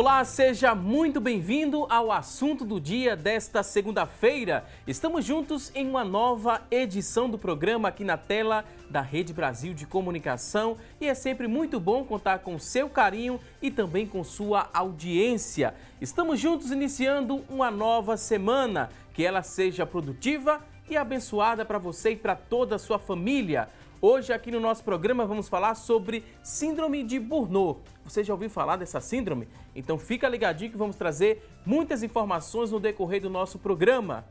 Olá, seja muito bem-vindo ao assunto do dia desta segunda-feira. Estamos juntos em uma nova edição do programa aqui na tela da Rede Brasil de Comunicação e é sempre muito bom contar com seu carinho e também com sua audiência. Estamos juntos iniciando uma nova semana, que ela seja produtiva e abençoada para você e para toda a sua família. Hoje aqui no nosso programa vamos falar sobre síndrome de Burnout. Você já ouviu falar dessa síndrome? Então fica ligadinho que vamos trazer muitas informações no decorrer do nosso programa.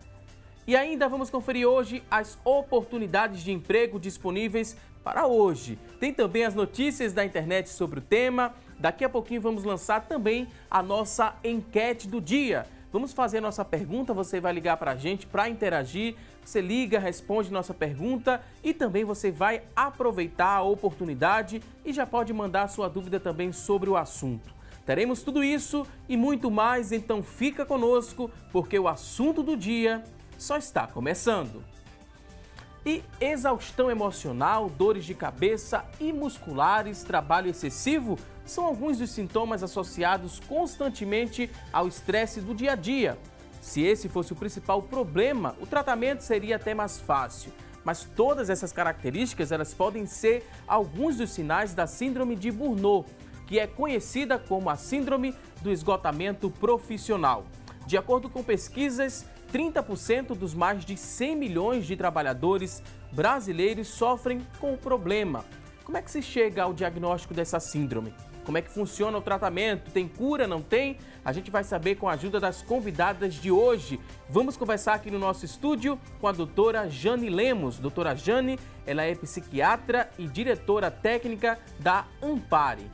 E ainda vamos conferir hoje as oportunidades de emprego disponíveis para hoje. Tem também as notícias da internet sobre o tema. Daqui a pouquinho vamos lançar também a nossa enquete do dia. Vamos fazer a nossa pergunta, você vai ligar para a gente para interagir. Você liga, responde nossa pergunta e também você vai aproveitar a oportunidade e já pode mandar a sua dúvida também sobre o assunto. Teremos tudo isso e muito mais, então fica conosco porque o assunto do dia só está começando. E exaustão emocional, dores de cabeça e musculares, trabalho excessivo são alguns dos sintomas associados constantemente ao estresse do dia a dia. Se esse fosse o principal problema, o tratamento seria até mais fácil. Mas todas essas características elas podem ser alguns dos sinais da síndrome de Burnout, que é conhecida como a síndrome do esgotamento profissional. De acordo com pesquisas, 30% dos mais de 100 milhões de trabalhadores brasileiros sofrem com o problema. Como é que se chega ao diagnóstico dessa síndrome? Como é que funciona o tratamento? Tem cura, não tem? A gente vai saber com a ajuda das convidadas de hoje. Vamos conversar aqui no nosso estúdio com a doutora Jane Lemos. Doutora Jane, ela é psiquiatra e diretora técnica da Ampare.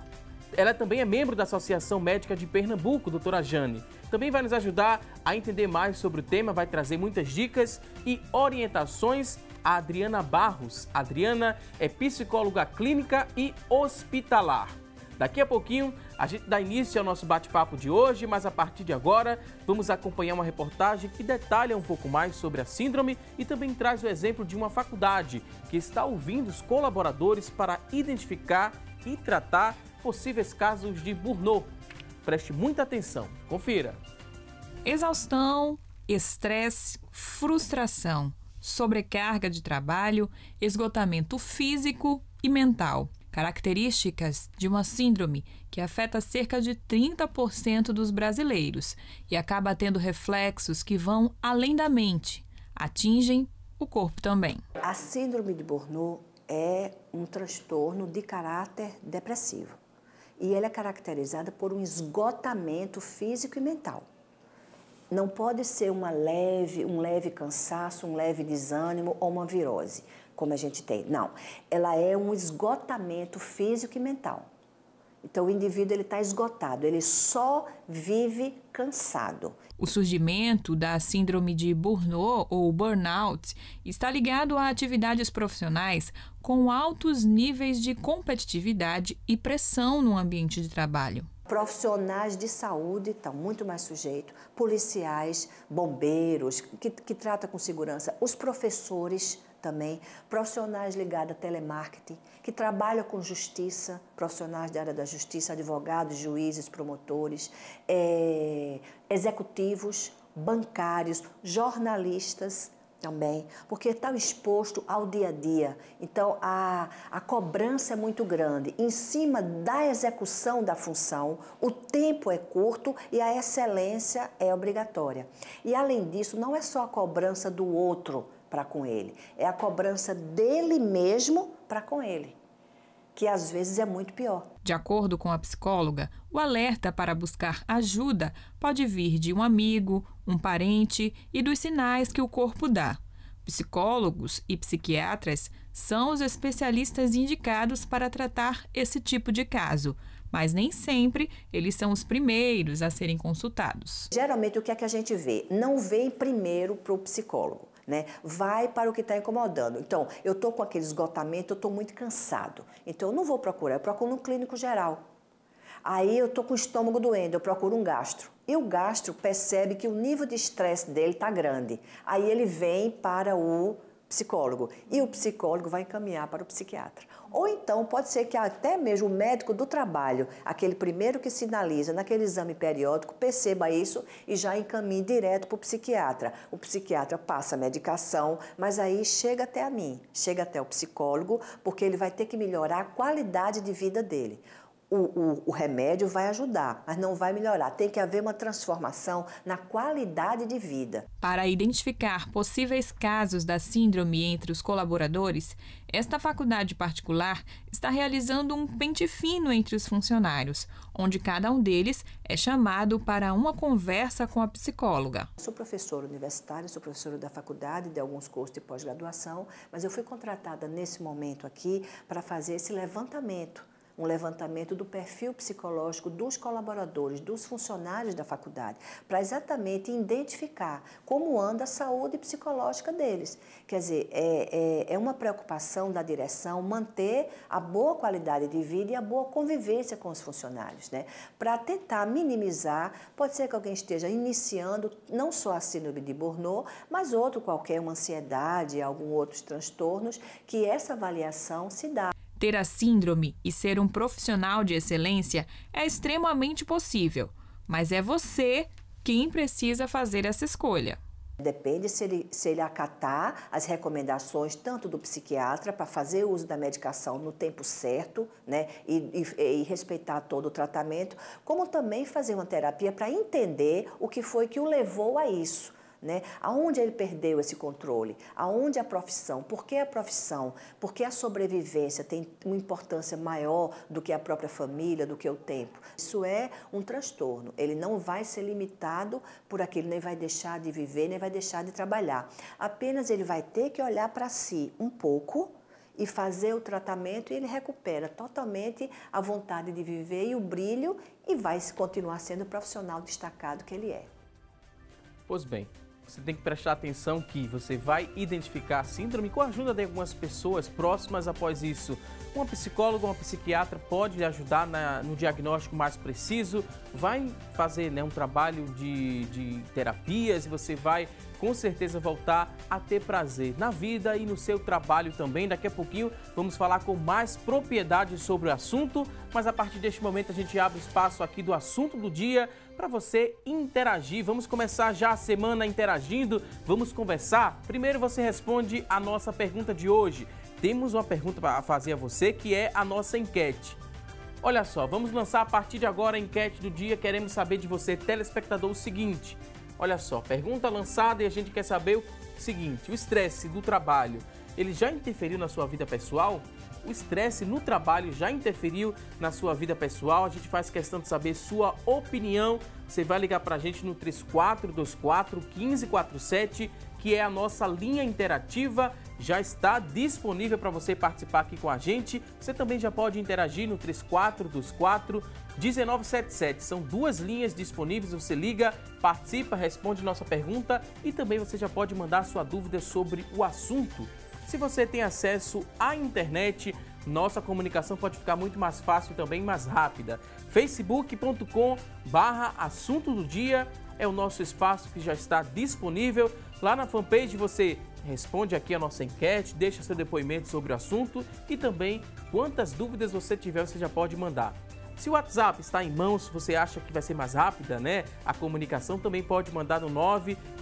Ela também é membro da Associação Médica de Pernambuco, doutora Jane. Também vai nos ajudar a entender mais sobre o tema, vai trazer muitas dicas e orientações a Adriana Barros. A Adriana é psicóloga clínica e hospitalar. Daqui a pouquinho a gente dá início ao nosso bate-papo de hoje, mas a partir de agora vamos acompanhar uma reportagem que detalha um pouco mais sobre a síndrome e também traz o exemplo de uma faculdade que está ouvindo os colaboradores para identificar e tratar possíveis casos de burnout. Preste muita atenção. Confira. Exaustão, estresse, frustração, sobrecarga de trabalho, esgotamento físico e mental. Características de uma síndrome que afeta cerca de 30% dos brasileiros e acaba tendo reflexos que vão além da mente, atingem o corpo também. A síndrome de Burnout é um transtorno de caráter depressivo e ela é caracterizada por um esgotamento físico e mental. Não pode ser um leve cansaço, um leve desânimo ou uma virose, como a gente tem. Não, ela é um esgotamento físico e mental. Então o indivíduo está esgotado, ele só vive cansado. O surgimento da síndrome de Burnout ou burnout está ligado a atividades profissionais com altos níveis de competitividade e pressão no ambiente de trabalho. Profissionais de saúde estão muito mais sujeitos, policiais, bombeiros, que tratam com segurança, os professores também, profissionais ligados a telemarketing, que trabalham com justiça, profissionais da área da justiça, advogados, juízes, promotores, executivos, bancários, jornalistas também, porque estão expostos ao dia a dia. Então, a cobrança é muito grande. Em cima da execução da função, o tempo é curto e a excelência é obrigatória. E, além disso, não é só a cobrança do outro para com ele, é a cobrança dele mesmo para com ele, que às vezes é muito pior. De acordo com a psicóloga, o alerta para buscar ajuda pode vir de um amigo, um parente e dos sinais que o corpo dá. Psicólogos e psiquiatras são os especialistas indicados para tratar esse tipo de caso, mas nem sempre eles são os primeiros a serem consultados. Geralmente o que é que a gente vê? Não vem primeiro para o psicólogo. Vai para o que está incomodando. Então, eu estou com aquele esgotamento, eu estou muito cansado. Então, eu não vou procurar, eu procuro um clínico geral. Aí, eu estou com o estômago doendo, eu procuro um gastro. E o gastro percebe que o nível de estresse dele está grande. Aí, ele vem para o psicólogo e o psicólogo vai encaminhar para o psiquiatra. Ou então pode ser que até mesmo o médico do trabalho, aquele primeiro que sinaliza naquele exame periódico, perceba isso e já encaminhe direto para o psiquiatra. O psiquiatra passa a medicação, mas aí chega até a mim, chega até o psicólogo, porque ele vai ter que melhorar a qualidade de vida dele. O remédio vai ajudar, mas não vai melhorar. Tem que haver uma transformação na qualidade de vida. Para identificar possíveis casos da síndrome entre os colaboradores, esta faculdade particular está realizando um pente fino entre os funcionários, onde cada um deles é chamado para uma conversa com a psicóloga. Sou professora universitária, sou professora da faculdade, de alguns cursos de pós-graduação, mas eu fui contratada nesse momento aqui para fazer esse levantamento. Um levantamento do perfil psicológico dos colaboradores, dos funcionários da faculdade, para exatamente identificar como anda a saúde psicológica deles. Quer dizer, é uma preocupação da direção manter a boa qualidade de vida e a boa convivência com os funcionários, né? Para tentar minimizar, pode ser que alguém esteja iniciando não só a síndrome de Burnout, mas outro qualquer, uma ansiedade, alguns outros transtornos, que essa avaliação se dá. Ter a síndrome e ser um profissional de excelência é extremamente possível, mas é você quem precisa fazer essa escolha. Depende se ele acatar as recomendações tanto do psiquiatra para fazer uso da medicação no tempo certo, né, e respeitar todo o tratamento, como também fazer uma terapia para entender o que foi que o levou a isso. Né? Aonde ele perdeu esse controle? Aonde a profissão? Por que a profissão? Por que a sobrevivência tem uma importância maior do que a própria família, do que o tempo? Isso é um transtorno. Ele não vai ser limitado por aquilo, nem vai deixar de viver, nem vai deixar de trabalhar. Apenas ele vai ter que olhar para si um pouco e fazer o tratamento, e ele recupera totalmente a vontade de viver e o brilho e vai continuar sendo o profissional destacado que ele é. Pois bem, você tem que prestar atenção que você vai identificar a síndrome com a ajuda de algumas pessoas próximas. Após isso, uma psicóloga ou uma psiquiatra pode lhe ajudar no diagnóstico mais preciso, vai fazer, né, um trabalho de terapias e você vai com certeza voltar a ter prazer na vida e no seu trabalho também. Daqui a pouquinho vamos falar com mais propriedade sobre o assunto, mas a partir deste momento a gente abre espaço aqui do assunto do dia para você interagir. Vamos começar já a semana interagindo, vamos conversar. Primeiro você responde a nossa pergunta de hoje. Temos uma pergunta para fazer a você, que é a nossa enquete. Olha só, vamos lançar a partir de agora a enquete do dia. Queremos saber de você, telespectador, o seguinte. Olha só, pergunta lançada e a gente quer saber o seguinte: o estresse do trabalho, ele já interferiu na sua vida pessoal? O estresse no trabalho já interferiu na sua vida pessoal? A gente faz questão de saber sua opinião. Você vai ligar para a gente no 3424-1547, que é a nossa linha interativa. Já está disponível para você participar aqui com a gente. Você também já pode interagir no 3424-1977. São duas linhas disponíveis. Você liga, participa, responde nossa pergunta e também você já pode mandar sua dúvida sobre o assunto. Se você tem acesso à internet, nossa comunicação pode ficar muito mais fácil e também mais rápida. facebook.com/assunto do dia é o nosso espaço que já está disponível. Lá na fanpage você responde aqui a nossa enquete, deixa seu depoimento sobre o assunto e também quantas dúvidas você tiver, você já pode mandar. Se o WhatsApp está em mãos, você acha que vai ser mais rápida, né? A comunicação também pode mandar no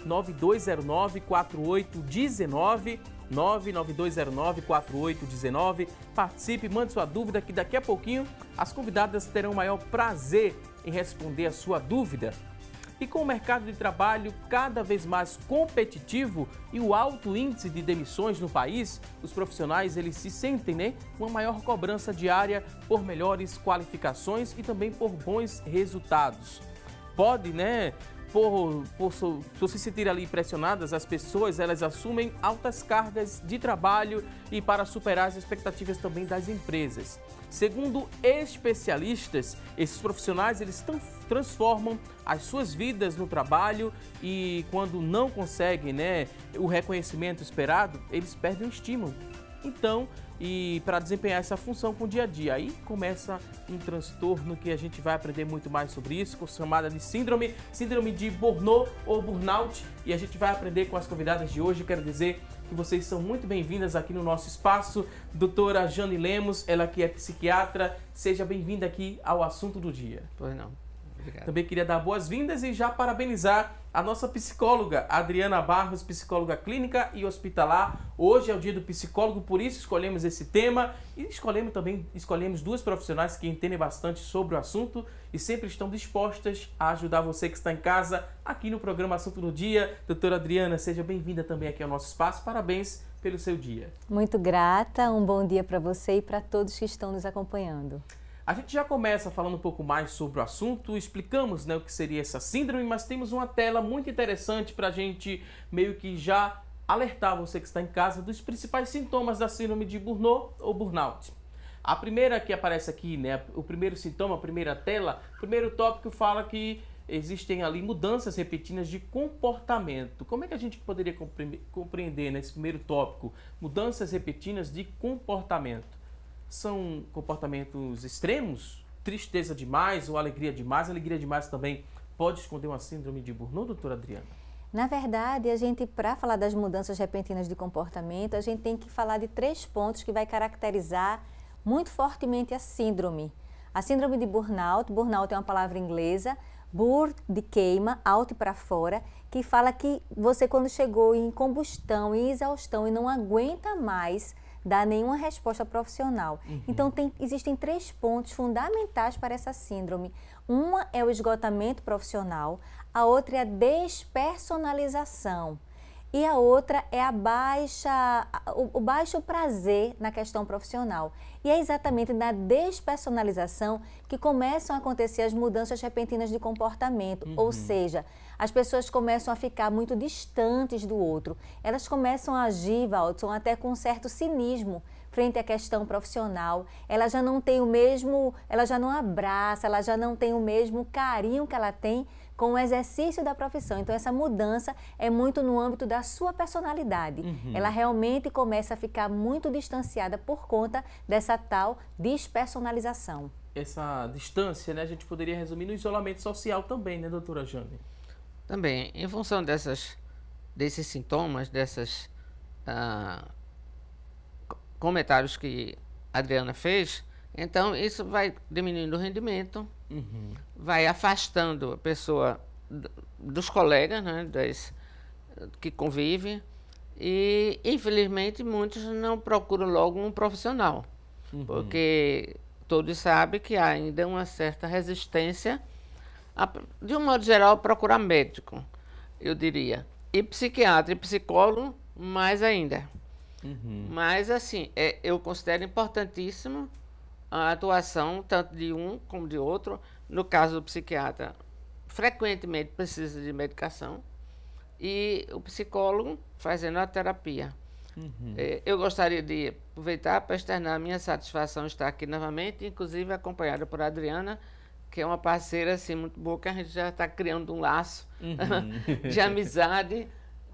99209-4819, 99209-4819. Participe, mande sua dúvida, que daqui a pouquinho as convidadas terão o maior prazer em responder a sua dúvida. E com o mercado de trabalho cada vez mais competitivo e o alto índice de demissões no país, os profissionais eles se sentem, né, uma maior cobrança diária por melhores qualificações e também por bons resultados. Pode, né, por se sentir ali pressionadas, as pessoas elas assumem altas cargas de trabalho e para superar as expectativas também das empresas. Segundo especialistas, esses profissionais eles transformam as suas vidas no trabalho e quando não conseguem, né, o reconhecimento esperado, eles perdem o estímulo. Então, e para desempenhar essa função com o dia a dia. Aí começa um transtorno que a gente vai aprender muito mais sobre isso, chamada de síndrome de Burnout ou Burnout, e a gente vai aprender com as convidadas de hoje. Quero dizer que vocês são muito bem-vindas aqui no nosso espaço. Doutora Jane Lemos, ela que é psiquiatra, seja bem-vinda aqui ao Assunto do Dia. Pois não. Obrigado. Também queria dar boas-vindas e já parabenizar a nossa psicóloga, Adriana Barros, psicóloga clínica e hospitalar. Hoje é o dia do psicólogo, por isso escolhemos esse tema e escolhemos duas profissionais que entendem bastante sobre o assunto e sempre estão dispostas a ajudar você que está em casa aqui no programa Assunto do Dia. Doutora Adriana, seja bem-vinda também aqui ao nosso espaço. Parabéns pelo seu dia. Muito grata, um bom dia para você e para todos que estão nos acompanhando. A gente já começa falando um pouco mais sobre o assunto, explicamos, né, o que seria essa síndrome, mas temos uma tela muito interessante para a gente meio que já alertar você que está em casa dos principais sintomas da síndrome de Burnout ou Burnout. A primeira que aparece aqui, né, o primeiro sintoma, a primeira tela, o primeiro tópico fala que existem ali mudanças repetidas de comportamento. Como é que a gente poderia compreender nesse primeiro tópico? Mudanças repetidas de comportamento. São comportamentos extremos? Tristeza demais ou alegria demais? Alegria demais também pode esconder uma síndrome de Burnout, doutora Adriana? Na verdade, para falar das mudanças repentinas de comportamento, a gente tem que falar de 3 pontos que vai caracterizar muito fortemente a síndrome. A síndrome de Burnout é uma palavra inglesa, bur de queima, out para fora, que fala que você quando chegou em combustão, em exaustão e não aguenta mais dar nenhuma resposta profissional. Então, existem 3 pontos fundamentais para essa síndrome. Uma é o esgotamento profissional, a outra é a despersonalização e a outra é o baixo prazer na questão profissional. E é exatamente na despersonalização que começam a acontecer as mudanças repentinas de comportamento, ou seja, as pessoas começam a ficar muito distantes do outro. Elas começam a agir, Waldson, até com um certo cinismo frente à questão profissional. Ela já não tem ela já não abraça, ela já não tem o mesmo carinho que ela tem com o exercício da profissão. Então, essa mudança é muito no âmbito da sua personalidade. Ela realmente começa a ficar muito distanciada por conta dessa tal despersonalização. Essa distância, né, a gente poderia resumir no isolamento social também, né, doutora Jane? Também, em função desses sintomas, desses comentários que a Adriana fez, então isso vai diminuindo o rendimento, vai afastando a pessoa dos colegas, né, que convivem, e infelizmente muitos não procuram logo um profissional, porque todos sabem que há ainda uma certa resistência de um modo geral, procurar médico, eu diria. E psiquiatra e psicólogo, mais ainda. Mas, assim, eu considero importantíssimo a atuação, tanto de um como de outro. No caso do psiquiatra, frequentemente precisa de medicação. E o psicólogo fazendo a terapia. Eu gostaria de aproveitar para externar a minha satisfação de estar aqui novamente, inclusive acompanhada por Adriana, que é uma parceira assim, muito boa, que a gente já está criando um laço de amizade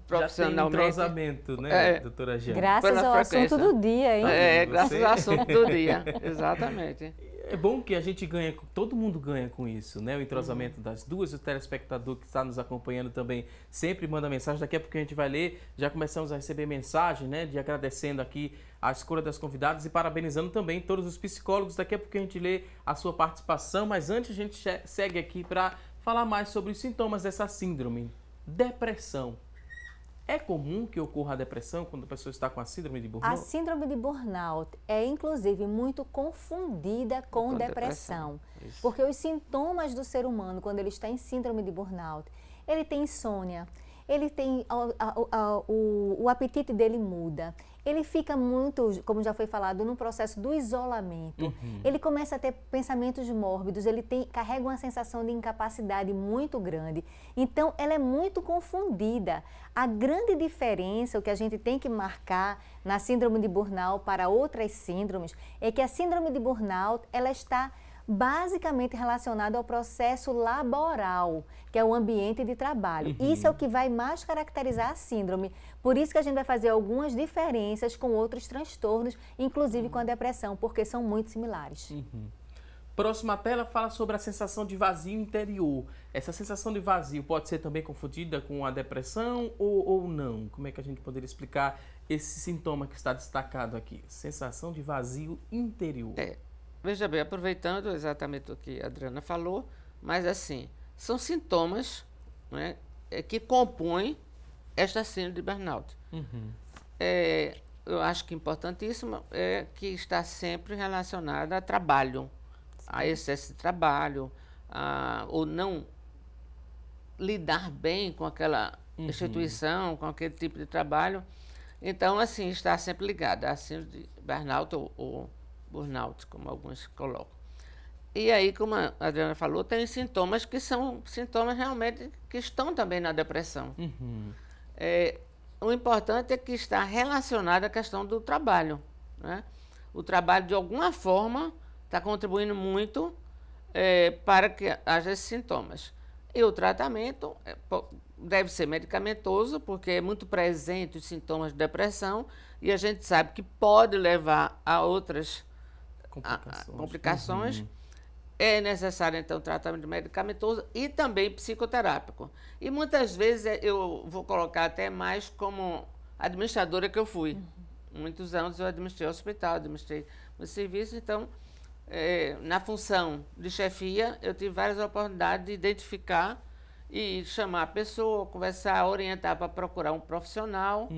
profissionalmente. Já tem entrosamento, né, doutora Jane? Graças ao assunto do dia, hein? Graças ao assunto do dia, exatamente. É bom que a gente ganha, todo mundo ganha com isso, né? O entrosamento das duas, o telespectador que está nos acompanhando também sempre manda mensagem. Daqui a pouco a gente vai ler, já começamos a receber mensagem, né? De agradecendo aqui a escolha das convidadas e parabenizando também todos os psicólogos. Daqui a pouco a gente lê a sua participação, mas antes a gente segue aqui para falar mais sobre os sintomas dessa síndrome. Depressão. É comum que ocorra a depressão quando a pessoa está com a síndrome de Burnout? A síndrome de Burnout é, inclusive, muito confundida com depressão. Porque os sintomas do ser humano, quando ele está em síndrome de Burnout, ele tem insônia, ele tem o apetite dele muda, ele fica muito, como já foi falado, no processo do isolamento. Ele começa a ter pensamentos mórbidos, ele carrega uma sensação de incapacidade muito grande. Então, ela é muito confundida. A grande diferença, o que a gente tem que marcar na síndrome de Burnout para outras síndromes, é que a síndrome de Burnout, ela está basicamente relacionado ao processo laboral, que é o ambiente de trabalho. Isso é o que vai mais caracterizar a síndrome. Por isso que a gente vai fazer algumas diferenças com outros transtornos, inclusive com a depressão, porque são muito similares. Próxima tela fala sobre a sensação de vazio interior. Essa sensação de vazio pode ser também confundida com a depressão ou não? Como é que a gente poderia explicar esse sintoma que está destacado aqui? Sensação de vazio interior. Veja bem, aproveitando exatamente o que a Adriana falou, mas assim, são sintomas, né, que compõem esta síndrome de burnout. Eu acho que importantíssimo é que está sempre relacionada a trabalho, a excesso de trabalho, ou não lidar bem com aquela instituição, com aquele tipo de trabalho. Então, assim, está sempre ligada a síndrome de burnout ou burnout, como alguns colocam. E aí, como a Adriana falou, tem sintomas que são sintomas realmente que estão também na depressão. O importante é que está relacionado à questão do trabalho, né? O trabalho, de alguma forma, está contribuindo muito para que haja esses sintomas. E o tratamento deve ser medicamentoso, porque é muito presente os sintomas de depressão, e a gente sabe que pode levar a outras complicações. É necessário, então, tratamento medicamentoso e também psicoterápico. E muitas vezes eu vou colocar até mais como administradora que eu fui. Muitos anos eu administrei hospital, administrei no serviço, então, na função de chefia, eu tive várias oportunidades de identificar e chamar a pessoa, conversar, orientar para procurar um profissional,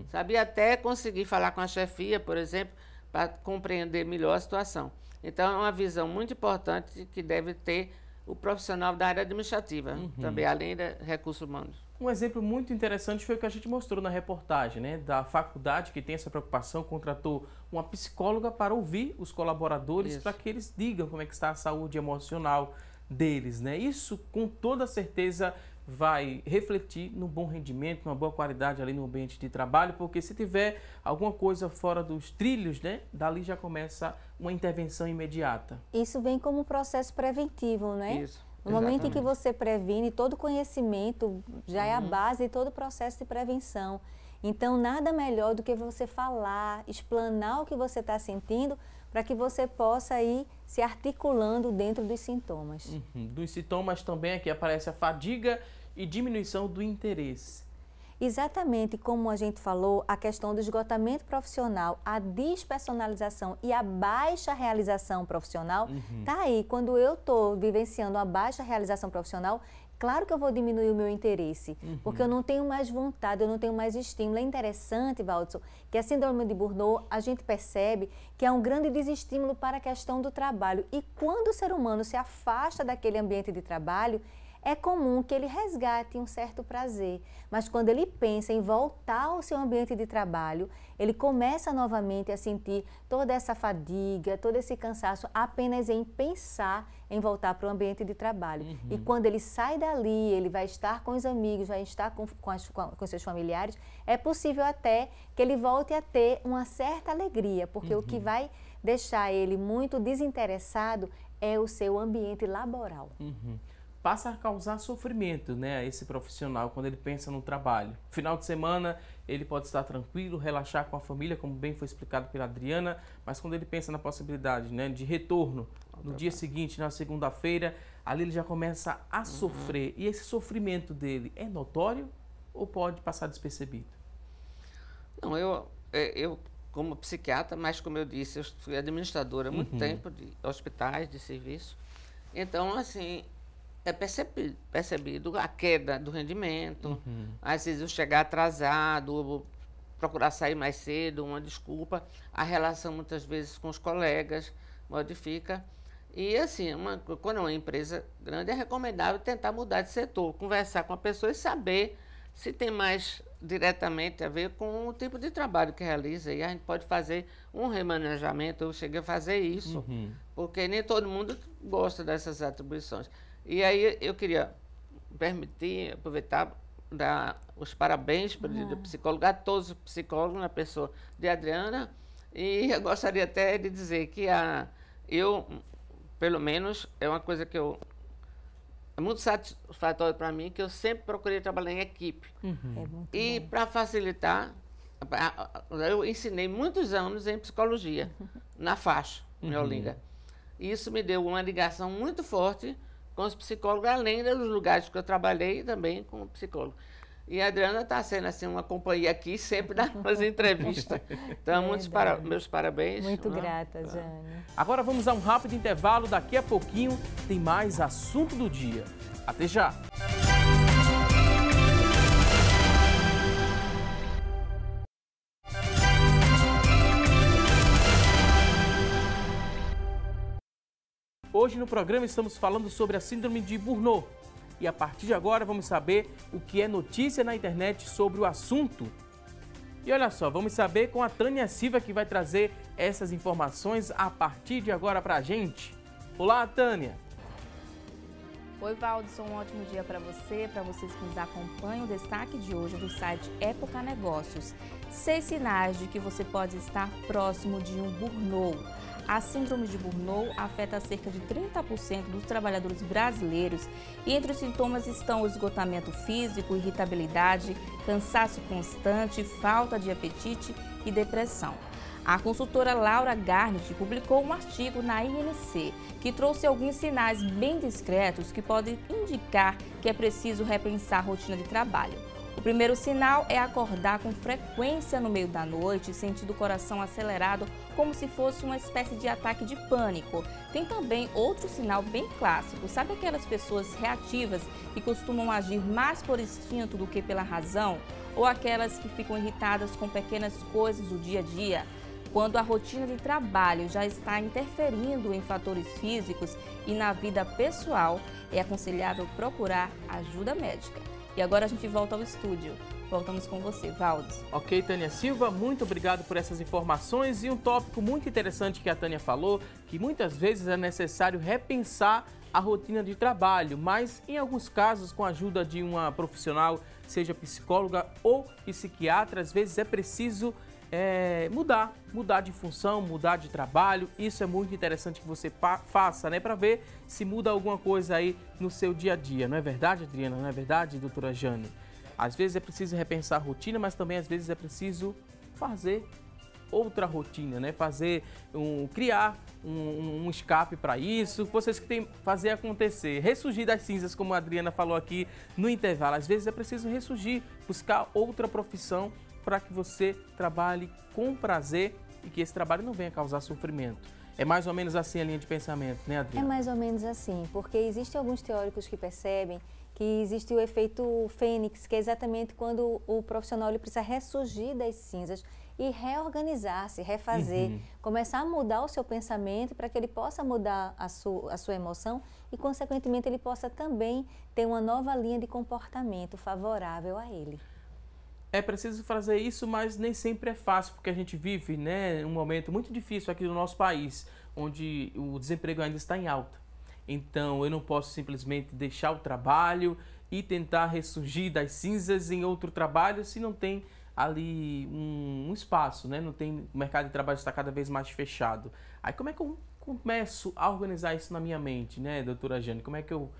sabe? E até conseguir falar com a chefia, por exemplo, para compreender melhor a situação. Então, é uma visão muito importante que deve ter o profissional da área administrativa, também, além de recursos humanos. Um exemplo muito interessante foi o que a gente mostrou na reportagem, né? Da faculdade que tem essa preocupação, contratou uma psicóloga para ouvir os colaboradores, para que eles digam como é que está a saúde emocional deles, né? Isso, com toda certeza, vai refletir no bom rendimento, numa boa qualidade ali no ambiente de trabalho, porque se tiver alguma coisa fora dos trilhos, né, dali já começa uma intervenção imediata. Isso vem como processo preventivo, né? Isso, no momento em que você previne, todo conhecimento já é a base de todo o processo de prevenção. Então, nada melhor do que você falar, explanar o que você está sentindo, para que você possa ir se articulando dentro dos sintomas. Dos sintomas também aqui aparece a fadiga e diminuição do interesse. Exatamente como a gente falou, a questão do esgotamento profissional, a despersonalização e a baixa realização profissional, tá aí. Quando eu estou vivenciando a baixa realização profissional, claro que eu vou diminuir o meu interesse, porque eu não tenho mais vontade, eu não tenho mais estímulo. É interessante, Valdson, que a síndrome de Burnout, a gente percebe que é um grande desestímulo para a questão do trabalho. E quando o ser humano se afasta daquele ambiente de trabalho, é comum que ele resgate um certo prazer, mas quando ele pensa em voltar ao seu ambiente de trabalho, ele começa novamente a sentir toda essa fadiga, todo esse cansaço apenas em pensar em voltar para o ambiente de trabalho. E quando ele sai dali, ele vai estar com os amigos, vai estar com seus familiares, é possível até que ele volte a ter uma certa alegria, porque o que vai deixar ele muito desinteressado é o seu ambiente laboral. Passa a causar sofrimento, né, a esse profissional quando ele pensa no trabalho. Final de semana, ele pode estar tranquilo, relaxar com a família, como bem foi explicado pela Adriana, mas quando ele pensa na possibilidade, né, de retorno no dia seguinte, na segunda-feira, ali ele já começa a sofrer. E esse sofrimento dele é notório ou pode passar despercebido? Não, eu como psiquiatra, mas como eu disse, eu fui administradora há muito tempo de hospitais, de serviço. Então, assim, é percebido a queda do rendimento, às vezes eu chegar atrasado, procurar sair mais cedo, uma desculpa, a relação muitas vezes com os colegas modifica. E assim, quando é uma empresa grande, é recomendável tentar mudar de setor, conversar com a pessoa e saber se tem mais diretamente a ver com o tipo de trabalho que realiza. E a gente pode fazer um remanejamento, eu cheguei a fazer isso, porque nem todo mundo gosta dessas atribuições. E aí eu queria aproveitar, dar os parabéns para o psicólogo, a todos os psicólogos, na pessoa de Adriana, e eu gostaria até de dizer que eu pelo menos, é uma coisa que é muito satisfatório para mim, que eu sempre procurei trabalhar em equipe. É muito E bom. para facilitar, eu ensinei muitos anos em psicologia, na faixa, em Olinda. E isso me deu uma ligação muito forte com os psicólogos, além dos lugares que eu trabalhei também com psicólogo. E a Adriana está sendo assim, uma companhia aqui, sempre nas entrevistas. Então, meus parabéns. Muito né? grata, Jane. Agora vamos a um rápido intervalo, daqui a pouquinho tem mais assunto do dia. Até já! Hoje no programa estamos falando sobre a síndrome de Burnout. E a partir de agora vamos saber o que é notícia na internet sobre o assunto. E olha só, vamos saber com a Tânia Silva, que vai trazer essas informações a partir de agora pra gente. Olá, Tânia! Oi, Valdson, um ótimo dia para vocês que nos acompanham. O destaque de hoje é do site Época Negócios. 6 sinais de que você pode estar próximo de um burnout. A síndrome de Burnout afeta cerca de 30% dos trabalhadores brasileiros e entre os sintomas estão o esgotamento físico, irritabilidade, cansaço constante, falta de apetite e depressão. A consultora Laura Garnett publicou um artigo na INC que trouxe alguns sinais bem discretos que podem indicar que é preciso repensar a rotina de trabalho. O primeiro sinal é acordar com frequência no meio da noite, sentindo o coração acelerado como se fosse uma espécie de ataque de pânico. Tem também outro sinal bem clássico, sabe aquelas pessoas reativas que costumam agir mais por instinto do que pela razão? Ou aquelas que ficam irritadas com pequenas coisas do dia a dia? Quando a rotina de trabalho já está interferindo em fatores físicos e na vida pessoal, é aconselhável procurar ajuda médica. E agora a gente volta ao estúdio. Voltamos com você, Valdes. Ok, Tânia Silva, muito obrigado por essas informações e um tópico muito interessante que a Tânia falou, que muitas vezes é necessário repensar a rotina de trabalho, mas em alguns casos, com a ajuda de uma profissional, seja psicóloga ou psiquiatra, às vezes é preciso mudar de função, mudar de trabalho. Isso é muito interessante que você faça, né, para ver se muda alguma coisa aí no seu dia a dia. Não é verdade, Adriana? Não é verdade, doutora Jane? Às vezes é preciso repensar a rotina, mas também às vezes é preciso fazer outra rotina, né? Criar um escape para isso. Vocês que têm fazer acontecer, ressurgir das cinzas, como a Adriana falou aqui no intervalo. Às vezes é preciso ressurgir, buscar outra profissão para que você trabalhe com prazer e que esse trabalho não venha causar sofrimento. É mais ou menos assim a linha de pensamento, né, Adriana? É mais ou menos assim, porque existem alguns teóricos que percebem que existe o efeito fênix, que é exatamente quando o profissional ele precisa ressurgir das cinzas e reorganizar-se, refazer, começar a mudar o seu pensamento para que ele possa mudar a sua emoção e, consequentemente, ele possa também ter uma nova linha de comportamento favorável a ele. É preciso fazer isso, mas nem sempre é fácil, porque a gente vive, né, um momento muito difícil aqui no nosso país, onde o desemprego ainda está em alta. Então, eu não posso simplesmente deixar o trabalho e tentar ressurgir das cinzas em outro trabalho se não tem ali um espaço, né? Não tem, o mercado de trabalho está cada vez mais fechado. Aí, como é que eu começo a organizar isso na minha mente, né, doutora Jane? Como é que eu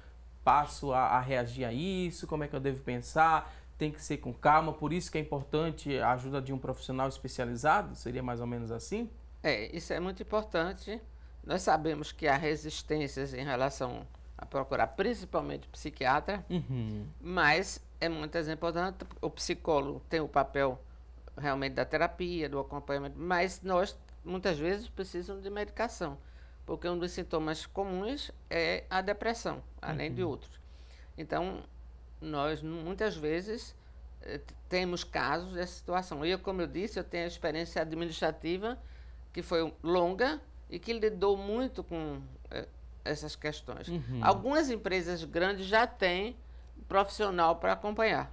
passo a reagir a isso? Como é que eu devo pensar? Tem que ser com calma, por isso que é importante a ajuda de um profissional especializado? Seria mais ou menos assim? Isso é muito importante. Nós sabemos que há resistências em relação a procurar principalmente psiquiatra, mas é muitas vezes importante. O psicólogo tem o papel realmente da terapia, do acompanhamento, mas nós muitas vezes precisamos de medicação, porque um dos sintomas comuns é a depressão, além de outros. Então, nós muitas vezes temos casos dessa situação. E como eu disse, eu tenho a experiência administrativa que foi longa e que lidou muito com essas questões. Algumas empresas grandes já têm profissional para acompanhar.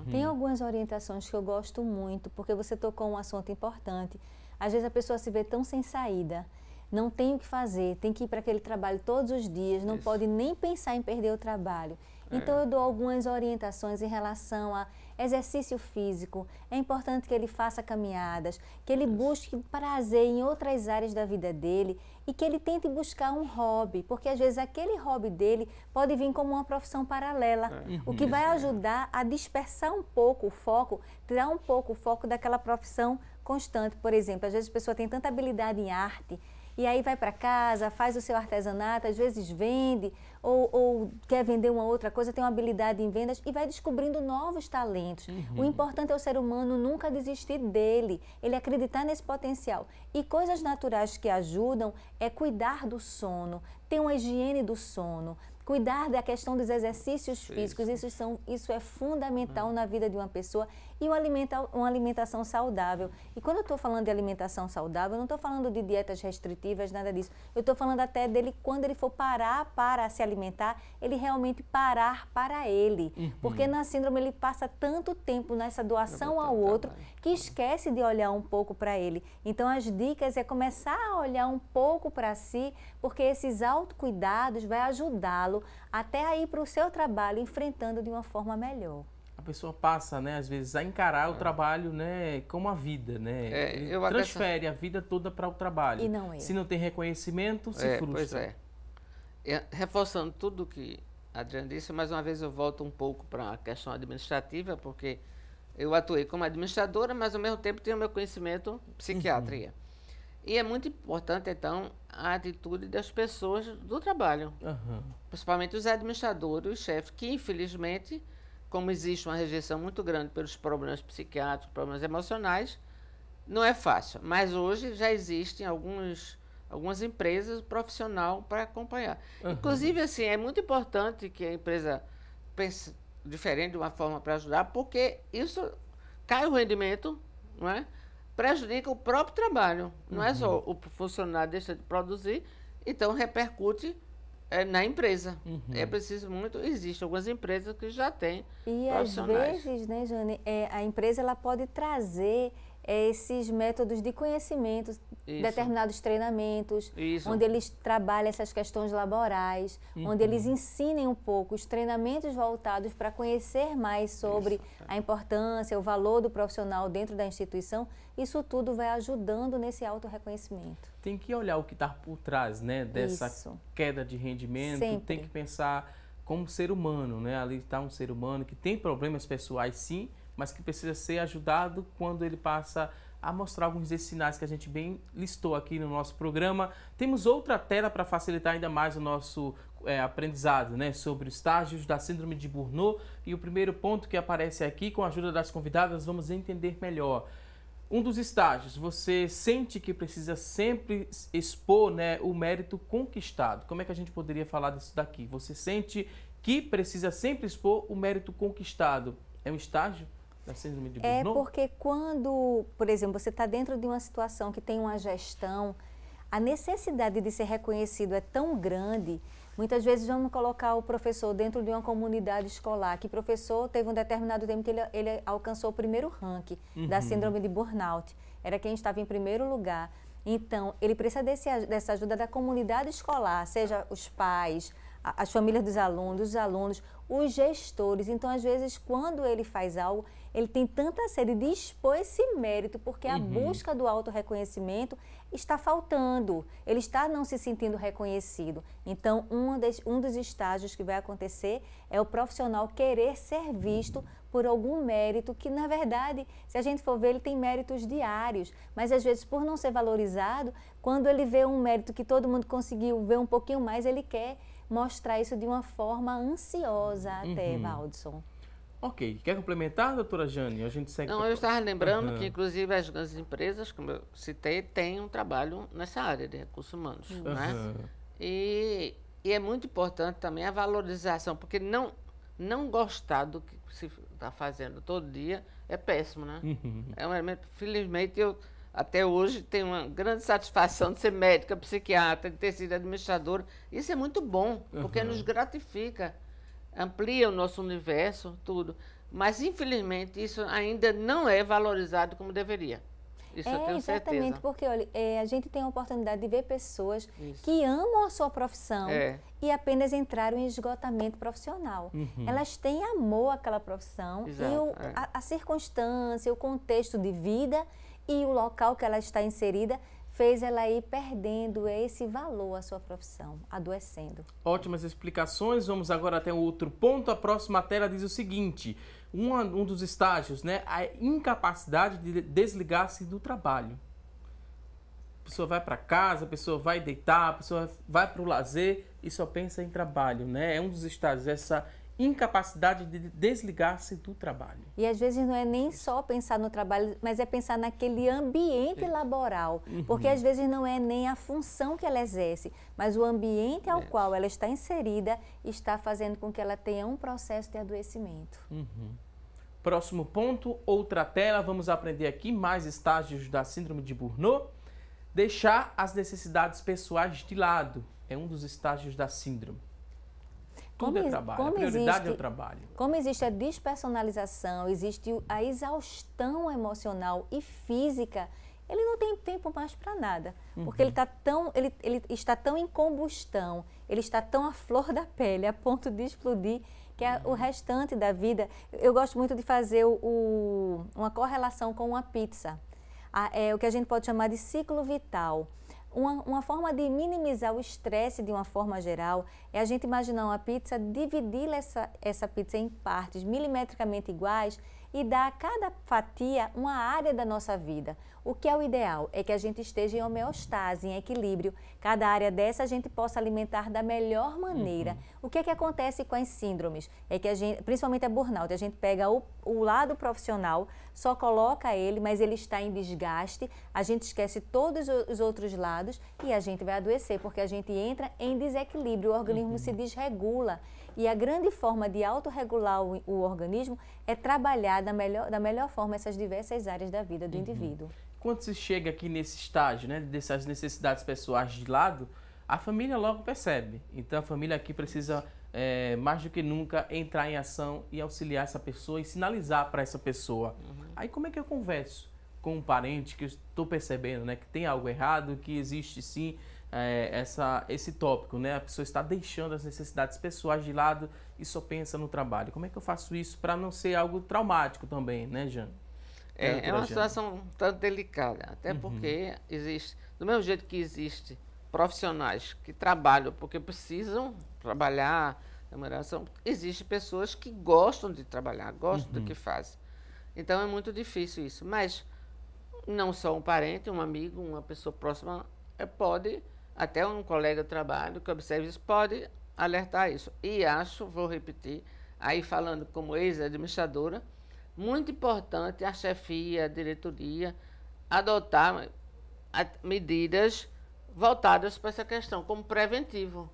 Tem algumas orientações que eu gosto muito, porque você tocou um assunto importante. Às vezes a pessoa se vê tão sem saída, não tem o que fazer, tem que ir para aquele trabalho todos os dias, não pode nem pensar em perder o trabalho. Então, eu dou algumas orientações em relação a exercício físico. É importante que ele faça caminhadas, que ele busque prazer em outras áreas da vida dele e que ele tente buscar um hobby, porque às vezes aquele hobby dele pode vir como uma profissão paralela, o que vai ajudar a dispersar um pouco o foco, tirar um pouco o foco daquela profissão constante. Por exemplo, às vezes a pessoa tem tanta habilidade em arte, e aí vai para casa, faz o seu artesanato, às vezes vende ou quer vender uma outra coisa, tem uma habilidade em vendas e vai descobrindo novos talentos. O importante é o ser humano nunca desistir dele, ele acreditar nesse potencial. E coisas naturais que ajudam é cuidar do sono, ter uma higiene do sono, cuidar da questão dos exercícios físicos, isso é fundamental na vida de uma pessoa, e uma alimentação saudável. E quando eu estou falando de alimentação saudável, eu não estou falando de dietas restritivas, nada disso. Eu estou falando até dele, quando ele for parar para se alimentar, ele realmente parar para ele. Porque na síndrome ele passa tanto tempo nessa doação ao outro que esquece de olhar um pouco para ele. Então as dicas é começar a olhar um pouco para si, porque esses autocuidados vai ajudá-lo até a ir para o seu trabalho enfrentando de uma forma melhor. A pessoa passa, né, às vezes, a encarar o trabalho, né, como a vida, né? Ele transfere a vida toda para o trabalho. E não é. Se não tem reconhecimento, se frustra. Pois é. Reforçando tudo que a Adriana disse, mais uma vez eu volto um pouco para a questão administrativa, porque eu atuei como administradora, mas ao mesmo tempo tenho meu conhecimento psiquiatria. E é muito importante, então, a atitude das pessoas do trabalho, principalmente os administradores, os chefes, que infelizmente, como existe uma rejeição muito grande pelos problemas psiquiátricos, problemas emocionais, não é fácil. Mas hoje já existem algumas empresas profissionais para acompanhar. Inclusive, assim, é muito importante que a empresa pense diferente de uma forma para ajudar, porque isso cai o rendimento, não é? Prejudica o próprio trabalho. Não é só o funcionário deixa de produzir, então repercute na empresa. É preciso muito, existem algumas empresas que já têm profissionais. Às vezes, né, Jane, a empresa ela pode trazer esses métodos de conhecimento, determinados treinamentos, onde eles trabalham essas questões laborais, onde eles ensinem um pouco os treinamentos voltados para conhecer mais sobre a importância, o valor do profissional dentro da instituição. Isso tudo vai ajudando nesse autorreconhecimento. Tem que olhar o que está por trás, né, dessa queda de rendimento. Sempre. Tem que pensar como ser humano, né? Ali está um ser humano que tem problemas pessoais, sim, mas que precisa ser ajudado quando ele passa a mostrar alguns desses sinais que a gente bem listou aqui no nosso programa. Temos outra tela para facilitar ainda mais o nosso aprendizado, né, sobre estágios da síndrome de Burnout. E o primeiro ponto que aparece aqui, com a ajuda das convidadas, vamos entender melhor. Um dos estágios, você sente que precisa sempre expor, né, o mérito conquistado. Como é que a gente poderia falar disso daqui? Você sente que precisa sempre expor o mérito conquistado. É um estágio da síndrome de Burnout? É porque quando, por exemplo, você está dentro de uma situação que tem uma gestão, a necessidade de ser reconhecido é tão grande. Muitas vezes vamos colocar o professor dentro de uma comunidade escolar, que o professor teve um determinado tempo que ele alcançou o primeiro ranking da síndrome de Burnout. Era quem estava em primeiro lugar. Então, ele precisa dessa ajuda da comunidade escolar, seja os pais, as famílias dos alunos, os gestores. Então, às vezes, quando ele faz algo, ele tem tanta sede de expor esse mérito, porque a busca do autorreconhecimento está faltando. Ele está não se sentindo reconhecido. Então, um dos estágios que vai acontecer é o profissional querer ser visto por algum mérito que, na verdade, se a gente for ver, ele tem méritos diários. Mas, às vezes, por não ser valorizado, quando ele vê um mérito que todo mundo conseguiu ver um pouquinho mais, ele quer mostrar isso de uma forma ansiosa até, Valdson. Ok. Quer complementar, doutora Jane? A gente segue. Não, eu estava lembrando que, inclusive, as grandes empresas, como eu citei, têm um trabalho nessa área de recursos humanos. Né? E é muito importante também a valorização, porque não gostar do que se está fazendo todo dia é péssimo, né? É um elemento, felizmente, eu até hoje tenho uma grande satisfação de ser médica, psiquiatra, de ter sido administradora. Isso é muito bom, porque nos gratifica, amplia o nosso universo, tudo. Mas, infelizmente, isso ainda não é valorizado como deveria. Isso eu tenho exatamente, certeza. porque olha, a gente tem a oportunidade de ver pessoas Isso. que amam a sua profissão É. e apenas entraram em esgotamento profissional. Elas têm amor àquela profissão Exato, e é. a circunstância, o contexto de vida e o local que ela está inserida fez ela ir perdendo esse valor à sua profissão, adoecendo. Ótimas explicações. Vamos agora até um outro ponto. A próxima tela diz o seguinte: um dos estágios, né, a incapacidade de desligar-se do trabalho. A pessoa vai para casa, a pessoa vai deitar, a pessoa vai para o lazer e só pensa em trabalho, né? É um dos estágios, essa incapacidade de desligar-se do trabalho. E às vezes não é nem só pensar no trabalho, mas é pensar naquele ambiente laboral. Porque às vezes não é nem a função que ela exerce, mas o ambiente ao qual ela está inserida está fazendo com que ela tenha um processo de adoecimento. Próximo ponto, outra tela, vamos aprender aqui mais estágios da síndrome de Burnout. Deixar as necessidades pessoais de lado é um dos estágios da síndrome. Tudo é trabalho, a prioridade é o trabalho. Como existe a despersonalização, existe a exaustão emocional e física, ele não tem tempo mais para nada, porque ele está tão em combustão, ele está tão à flor da pele, a ponto de explodir, que é o restante da vida. Eu gosto muito de fazer uma correlação com uma pizza, é o que a gente pode chamar de ciclo vital. Uma forma de minimizar o estresse de uma forma geral é a gente imaginar uma pizza, dividir essa pizza em partes milimetricamente iguais e dar a cada fatia uma área da nossa vida. O que é o ideal? É que a gente esteja em homeostase, em equilíbrio. Cada área dessa a gente possa alimentar da melhor maneira. O que é que acontece com as síndromes? É que a gente, principalmente a burnout, a gente pega o lado profissional, só coloca ele, mas ele está em desgaste, a gente esquece todos os outros lados e a gente vai adoecer, porque a gente entra em desequilíbrio, o organismo se desregula. E a grande forma de autorregular o organismo é trabalhar da melhor forma essas diversas áreas da vida do indivíduo. Quando se chega aqui nesse estágio, né, dessas necessidades pessoais de lado, a família logo percebe. Então a família aqui precisa, mais do que nunca, entrar em ação e auxiliar essa pessoa e sinalizar para essa pessoa. Aí como é que eu converso com um parente que eu estou percebendo, né, que tem algo errado, que existe sim esse tópico, né? A pessoa está deixando as necessidades pessoais de lado e só pensa no trabalho. Como é que eu faço isso para não ser algo traumático também, né, Jane? É uma situação um tanto delicada, até porque existe, do mesmo jeito que existe profissionais que trabalham porque precisam trabalhar, remuneração, existe pessoas que gostam de trabalhar, gostam do que fazem. Então é muito difícil isso, mas não só um parente, um amigo, uma pessoa próxima, pode, até um colega de trabalho que observe isso, pode alertar isso. E acho, vou repetir, aí falando como ex-administradora, muito importante a chefia, a diretoria, adotar medidas voltadas para essa questão, como preventivo,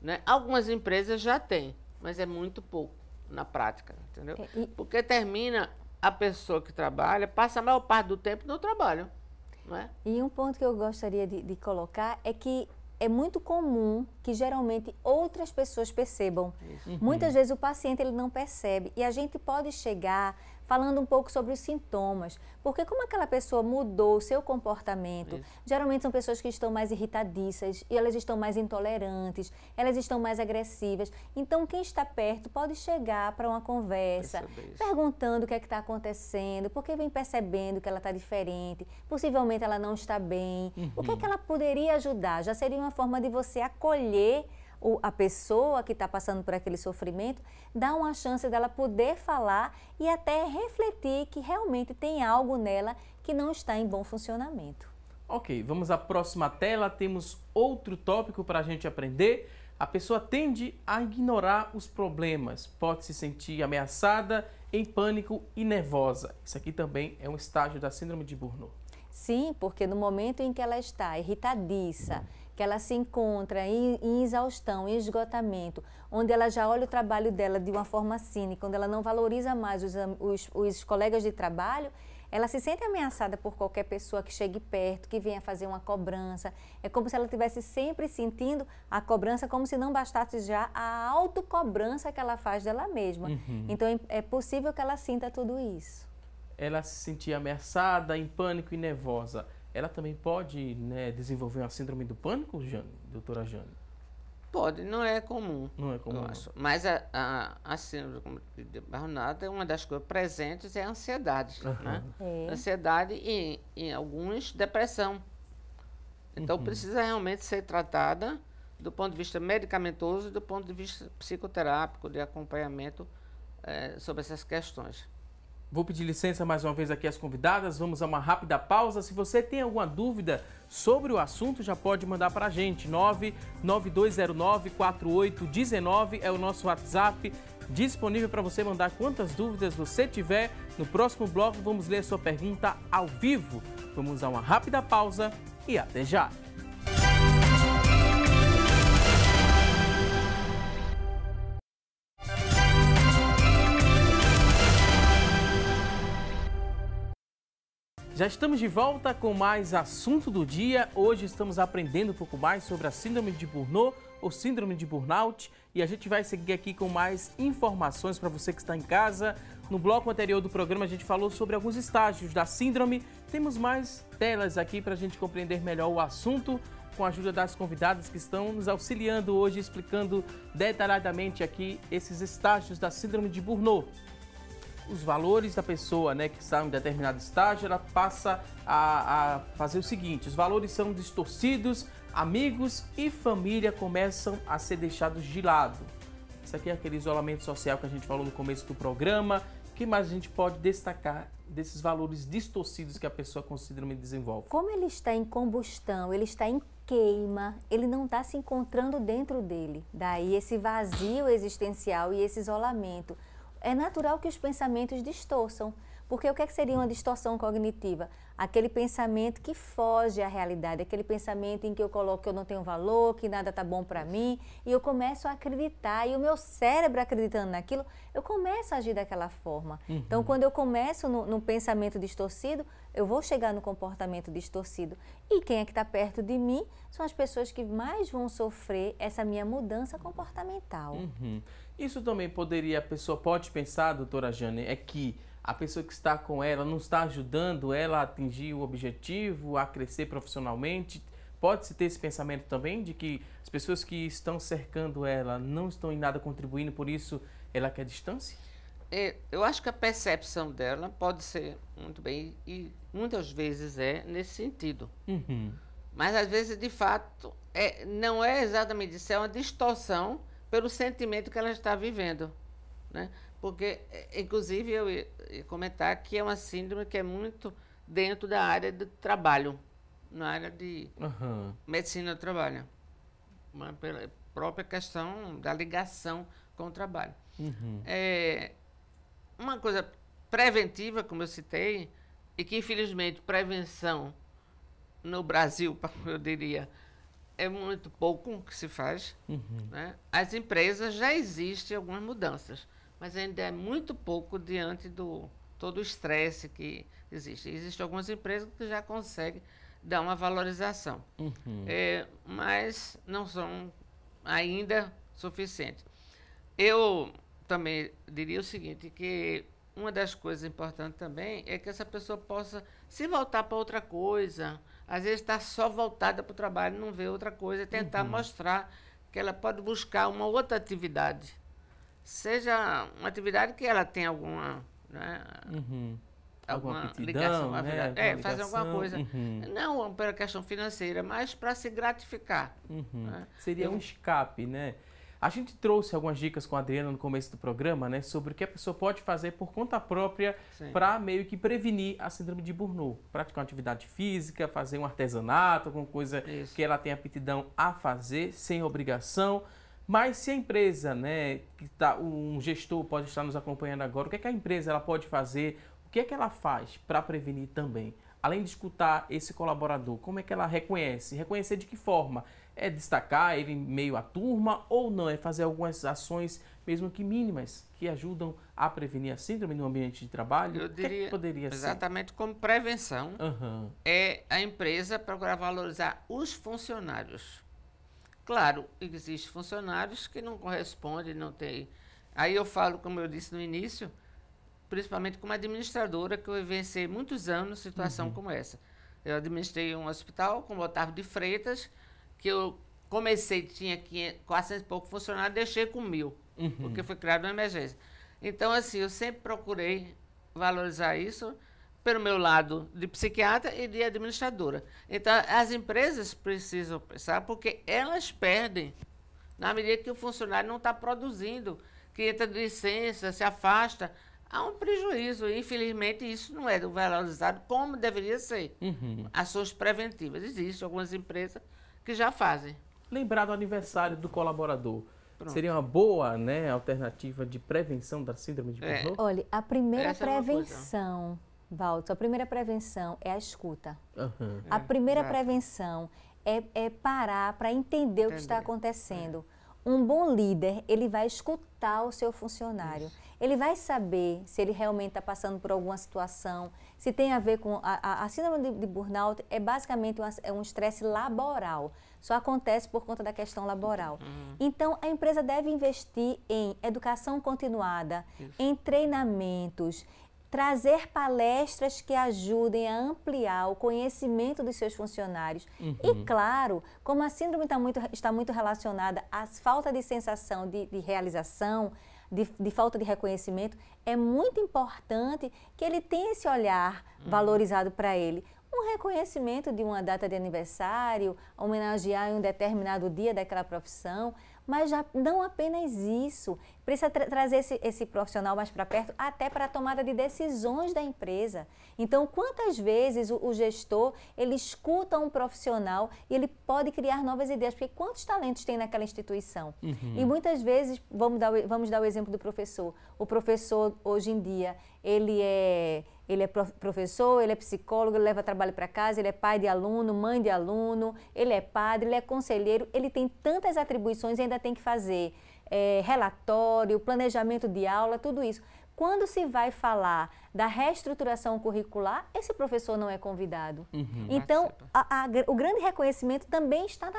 né? Algumas empresas já têm, mas é muito pouco na prática, entendeu? Porque termina a pessoa que trabalha, passa a maior parte do tempo no trabalho, não é? E um ponto que eu gostaria de colocar é que é muito comum que geralmente outras pessoas percebam. Muitas vezes o paciente ele não percebe e a gente pode chegar falando um pouco sobre os sintomas, porque como aquela pessoa mudou o seu comportamento, geralmente são pessoas que estão mais irritadiças, e elas estão mais intolerantes, elas estão mais agressivas. Então quem está perto pode chegar para uma conversa, perguntando o que é que está acontecendo, porque vem percebendo que ela está diferente, possivelmente ela não está bem, o que é que ela poderia ajudar? Já seria uma forma de você acolher a pessoa que está passando por aquele sofrimento, dá uma chance dela poder falar e até refletir que realmente tem algo nela que não está em bom funcionamento. Ok, vamos à próxima tela. Temos outro tópico para a gente aprender. A pessoa tende a ignorar os problemas, pode se sentir ameaçada, em pânico e nervosa. Isso aqui também é um estágio da síndrome de Burnout. Sim, porque no momento em que ela está irritadiça, que ela se encontra em exaustão, em esgotamento, onde ela já olha o trabalho dela de uma forma cínica, onde ela não valoriza mais os colegas de trabalho, ela se sente ameaçada por qualquer pessoa que chegue perto, que venha fazer uma cobrança. É como se ela estivesse sempre sentindo a cobrança, como se não bastasse já a autocobrança que ela faz dela mesma. Então é possível que ela sinta tudo isso. ela se sentir ameaçada, em pânico e nervosa, ela também pode, né, desenvolver uma síndrome do pânico, doutora Jane? Pode, não é comum. Não é comum. Eu acho. Mas a síndrome de Barronada, uma das coisas presentes é a ansiedade. Né? Ansiedade e, em alguns, depressão. Então, precisa realmente ser tratada do ponto de vista medicamentoso e do ponto de vista psicoterápico, de acompanhamento sobre essas questões. Vou pedir licença mais uma vez aqui às convidadas, vamos a uma rápida pausa. Se você tem alguma dúvida sobre o assunto, já pode mandar para a gente. 99209-4819 é o nosso WhatsApp, disponível para você mandar quantas dúvidas você tiver. No próximo bloco, vamos ler a sua pergunta ao vivo. Vamos a uma rápida pausa e até já! Já estamos de volta com mais assunto do dia. Hoje estamos aprendendo um pouco mais sobre a síndrome de Burnout ou síndrome de burnout e a gente vai seguir aqui com mais informações para você que está em casa. No bloco anterior do programa a gente falou sobre alguns estágios da síndrome. Temos mais telas aqui para a gente compreender melhor o assunto com a ajuda das convidadas que estão nos auxiliando hoje, explicando detalhadamente aqui esses estágios da síndrome de Burnout. Os valores da pessoa, né, que está em determinado estágio, ela passa a fazer o seguinte: os valores são distorcidos, amigos e família começam a ser deixados de lado. Isso aqui é aquele isolamento social que a gente falou no começo do programa. O que mais a gente pode destacar desses valores distorcidos que a pessoa com síndrome desenvolve? Como ele está em combustão, ele está em queima, ele não está se encontrando dentro dele. Daí esse vazio existencial e esse isolamento. É natural que os pensamentos distorçam, porque o que seria uma distorção cognitiva? Aquele pensamento que foge à realidade, aquele pensamento em que eu coloco que eu não tenho valor, que nada está bom para mim, e eu começo a acreditar, e o meu cérebro acreditando naquilo, eu começo a agir daquela forma. Então, quando eu começo no pensamento distorcido, eu vou chegar no comportamento distorcido. E quem é que está perto de mim são as pessoas que mais vão sofrer essa minha mudança comportamental. Isso também a pessoa pode pensar, doutora Jane, é que a pessoa que está com ela não está ajudando ela a atingir o objetivo, a crescer profissionalmente. Pode-se ter esse pensamento também de que as pessoas que estão cercando ela não estão em nada contribuindo, por isso ela quer distância? Eu acho que a percepção dela pode ser muito bem, e muitas vezes é nesse sentido. Mas às vezes, de fato, não é exatamente isso, é uma distorção pelo sentimento que ela está vivendo, né? Porque, inclusive, eu ia comentar que é uma síndrome que é muito dentro da área do trabalho, na área de medicina do trabalho, pela própria questão da ligação com o trabalho. Uma coisa preventiva, como eu citei, e que, infelizmente, prevenção no Brasil, eu diria, é muito pouco que se faz. Né? As empresas já existem algumas mudanças, mas ainda é muito pouco diante do todo o estresse que existe. Existem algumas empresas que já conseguem dar uma valorização, mas não são ainda suficientes. Eu também diria o seguinte, que uma das coisas importantes também é que essa pessoa possa se voltar para outra coisa. Às vezes está só voltada para o trabalho, não vê outra coisa, e tentar mostrar que ela pode buscar uma outra atividade. Seja uma atividade que ela tenha alguma, né, alguma aptidão, ligação, né? Fazer alguma coisa. Não pela questão financeira, mas para se gratificar. Né? Seria um escape, né? A gente trouxe algumas dicas com a Adriana no começo do programa, né, sobre o que a pessoa pode fazer por conta própria para meio que prevenir a síndrome de Burnout. Praticar uma atividade física, fazer um artesanato, alguma coisa que ela tenha aptidão a fazer, sem obrigação. Mas se a empresa, né, um gestor pode estar nos acompanhando agora, o que é que a empresa ela pode fazer? O que é que ela faz para prevenir também? Além de escutar esse colaborador, como é que ela reconhece? Reconhecer de que forma? É destacar ele em meio à turma ou não? É fazer algumas ações, mesmo que mínimas, que ajudam a prevenir a síndrome no ambiente de trabalho? Eu diria, o que poderia ser? Exatamente como prevenção, é a empresa procurar valorizar os funcionários. Claro, existem funcionários que não correspondem, não tem... Aí eu falo, como eu disse no início, principalmente como administradora, que eu vivenciei muitos anos situação como essa. Eu administrei um hospital com o Otávio de Freitas, que eu comecei, tinha 400 e pouco funcionários, deixei com 1.000, porque foi criada uma emergência. Então, assim, eu sempre procurei valorizar isso pelo meu lado de psiquiatra e de administradora. Então, as empresas precisam pensar, porque elas perdem na medida que o funcionário não está produzindo, que entra de licença, se afasta. Há um prejuízo. Infelizmente, isso não é valorizado como deveria ser. Ações preventivas. Existem algumas empresas que já fazem. Lembrar do aniversário do colaborador. Pronto. Seria uma boa, né, alternativa de prevenção da síndrome de Burnout? Olha, a primeira Essa é uma prevenção, Valdo, a primeira prevenção é a escuta. Aham. A primeira exato. prevenção é parar para entender o que está acontecendo. Um bom líder, ele vai escutar o seu funcionário. Ele vai saber se ele realmente está passando por alguma situação, se tem a ver com... A síndrome de burnout é basicamente um estresse laboral. Só acontece por conta da questão laboral. Então, a empresa deve investir em educação continuada, em treinamentos, trazer palestras que ajudem a ampliar o conhecimento dos seus funcionários. E, claro, como a síndrome está muito relacionada à falta de sensação de realização, de falta de reconhecimento, é muito importante que ele tenha esse olhar valorizado para ele. Um reconhecimento de uma data de aniversário, homenagear em um determinado dia daquela profissão, mas já não apenas isso, precisa trazer esse profissional mais para perto, até para a tomada de decisões da empresa. Então, quantas vezes o gestor, ele escuta um profissional e ele pode criar novas ideias, porque quantos talentos tem naquela instituição? E muitas vezes, vamos dar o exemplo do professor. O professor, hoje em dia, ele é professor, ele é psicólogo, ele leva trabalho para casa, ele é pai de aluno, mãe de aluno, ele é padre, ele é conselheiro, ele tem tantas atribuições e ainda tem que fazer relatório, planejamento de aula, tudo isso. Quando se vai falar da reestruturação curricular, esse professor não é convidado. Então, o grande reconhecimento também está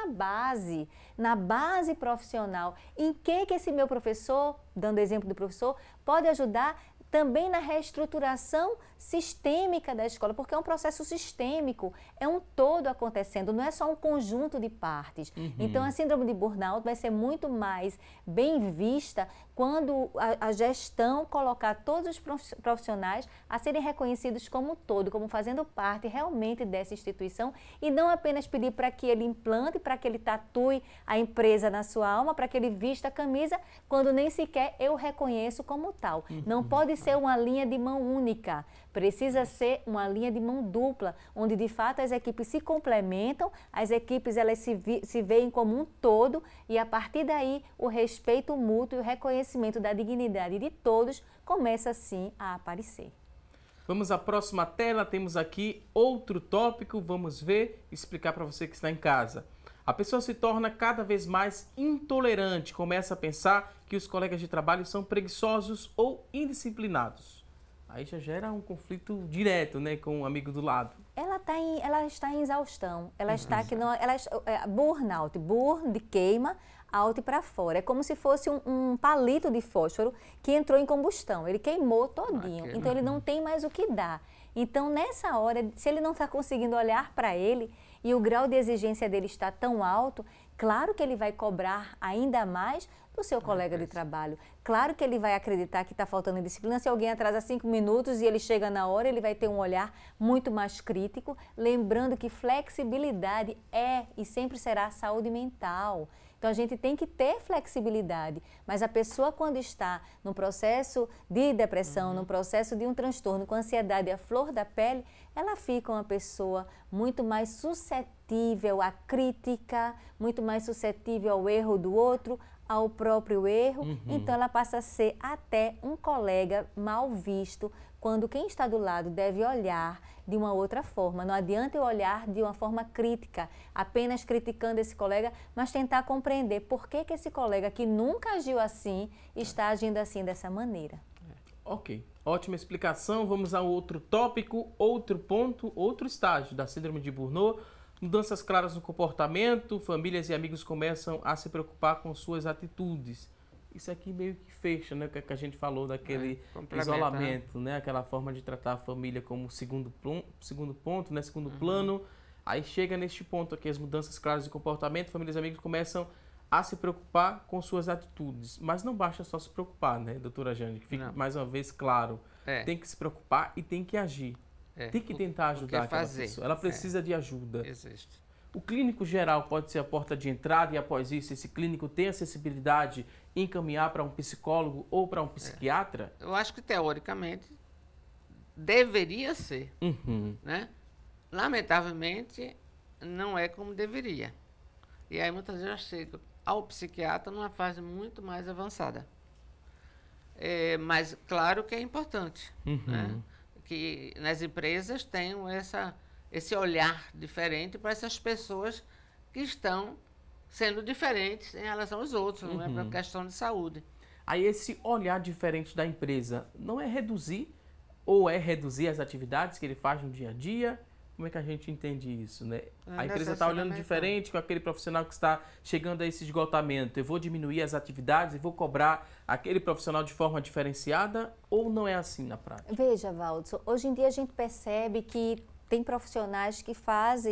na base profissional. Em que esse meu professor, dando exemplo do professor, pode ajudar também na reestruturação sistêmica da escola, porque é um processo sistêmico, é um todo acontecendo, não é só um conjunto de partes. Então, a síndrome de burnout vai ser muito mais bem vista quando a gestão colocar todos os profissionais a serem reconhecidos como um todo, como fazendo parte realmente dessa instituição, e não apenas pedir para que ele implante, para que ele tatue a empresa na sua alma, para que ele vista a camisa, quando nem sequer eu reconheço como tal. Não pode ser uma linha de mão única, precisa ser uma linha de mão dupla, onde de fato as equipes se complementam, as equipes elas se veem como um todo, e a partir daí o respeito mútuo e o reconhecimento da dignidade de todos começa assim a aparecer. Vamos à próxima tela, temos aqui outro tópico, vamos ver, explicar para você que está em casa. A pessoa se torna cada vez mais intolerante, começa a pensar que os colegas de trabalho são preguiçosos ou indisciplinados. Aí já gera um conflito direto, né, com o amigo do lado. Ela está em exaustão, ela está que não, burnout, burn de queima, out para fora. É como se fosse um palito de fósforo que entrou em combustão, ele queimou todinho, então ele não tem mais o que dar. Então, nessa hora, se ele não está conseguindo olhar para ele e o grau de exigência dele está tão alto, claro que ele vai cobrar ainda mais do seu colega de trabalho. Claro que ele vai acreditar que está faltando disciplina. Se alguém atrasa 5 minutos e ele chega na hora, ele vai ter um olhar muito mais crítico, lembrando que flexibilidade é e sempre será saúde mental. Então, a gente tem que ter flexibilidade, mas a pessoa, quando está no processo de depressão, no processo de um transtorno com ansiedade à flor da pele, ela fica uma pessoa muito mais suscetível à crítica, muito mais suscetível ao erro do outro, ao próprio erro. Então, ela passa a ser até um colega mal visto, quando quem está do lado deve olhar de uma outra forma. Não adianta eu olhar de uma forma crítica, apenas criticando esse colega, mas tentar compreender por que esse colega que nunca agiu assim, está agindo assim, dessa maneira. Ok, ótima explicação. Vamos a outro tópico, outro ponto, outro estágio da síndrome de Burnout. Mudanças claras no comportamento, famílias e amigos começam a se preocupar com suas atitudes. isso aqui meio que fecha, né? O que a gente falou daquele isolamento, né? Aquela forma de tratar a família como segundo ponto, né? Segundo plano. Aí chega neste ponto aqui, as mudanças claras de comportamento, famílias e amigos começam a se preocupar com suas atitudes. Mas não basta só se preocupar, né, doutora Jane? Que fique mais uma vez claro. Tem que se preocupar e tem que agir. Tem que tentar ajudar aquela pessoa. Ela precisa de ajuda. Existe. O clínico geral pode ser a porta de entrada e após isso esse clínico tem acessibilidade em encaminhar para um psicólogo ou para um psiquiatra? Eu acho que teoricamente deveria ser, né? Lamentavelmente não é como deveria. E aí muitas vezes eu chego ao psiquiatra numa fase muito mais avançada. Mas claro que é importante, né? Que nas empresas tenham esse olhar diferente para essas pessoas que estão sendo diferentes em relação aos outros, não é para questão de saúde. Aí esse olhar diferente da empresa não é reduzir ou é reduzir as atividades que ele faz no dia a dia? Como é que a gente entende isso, né? A empresa está olhando diferente com aquele profissional que está chegando a esse esgotamento. Eu vou diminuir as atividades e vou cobrar aquele profissional de forma diferenciada ou não é assim na prática? Veja, Valdson, hoje em dia a gente percebe que tem profissionais que faz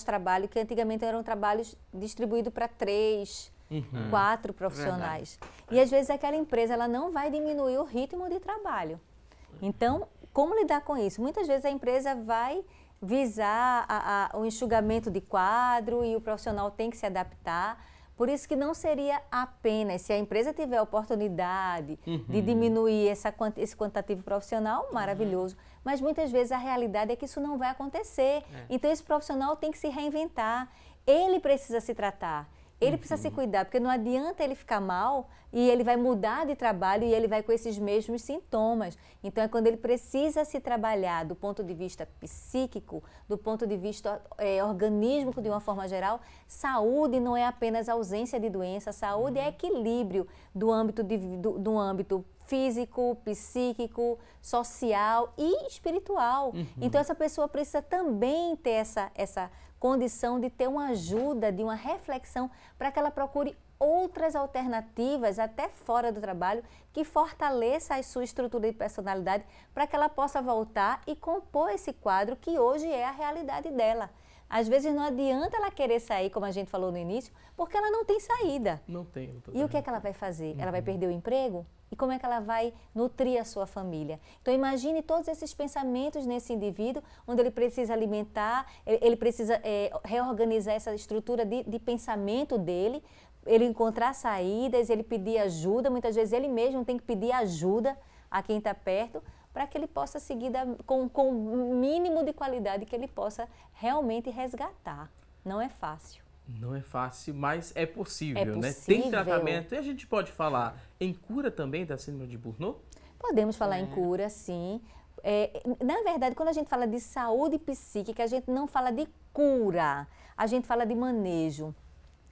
trabalho que antigamente eram trabalhos distribuídos para 3, 4 profissionais. E às vezes aquela empresa ela não vai diminuir o ritmo de trabalho. Então, como lidar com isso? Muitas vezes a empresa vai visar o enxugamento de quadro e o profissional tem que se adaptar. Por isso que não seria apenas, se a empresa tiver a oportunidade de diminuir esse quantitativo profissional, maravilhoso. Mas muitas vezes a realidade é que isso não vai acontecer. Então esse profissional tem que se reinventar. Ele precisa se tratar. Ele precisa se cuidar, porque não adianta ele ficar mal e ele vai mudar de trabalho e ele vai com esses mesmos sintomas. Então, é quando ele precisa se trabalhar do ponto de vista psíquico, do ponto de vista organístico de uma forma geral. Saúde não é apenas ausência de doença, saúde é equilíbrio do âmbito físico, psíquico, social e espiritual. Então, essa pessoa precisa também ter essa condição de ter uma ajuda, de uma reflexão, para que ela procure outras alternativas, até fora do trabalho, que fortaleça a sua estrutura de personalidade, para que ela possa voltar e compor esse quadro que hoje é a realidade dela. Às vezes não adianta ela querer sair, como a gente falou no início, porque ela não tem saída. Não tem. E o que é que ela vai fazer? Ela vai perder o emprego? E como é que ela vai nutrir a sua família? Então, imagine todos esses pensamentos nesse indivíduo, onde ele precisa alimentar, ele precisa reorganizar essa estrutura de pensamento dele, ele encontrar saídas, ele pedir ajuda, muitas vezes ele mesmo tem que pedir ajuda a quem está perto, para que ele possa seguir com o mínimo de qualidade que ele possa realmente resgatar. Não é fácil. Não é fácil, mas é possível, né? Tem tratamento. E a gente pode falar em cura também da síndrome de Burnout? Podemos falar em cura, sim. Na verdade, quando a gente fala de saúde psíquica, a gente não fala de cura, a gente fala de manejo.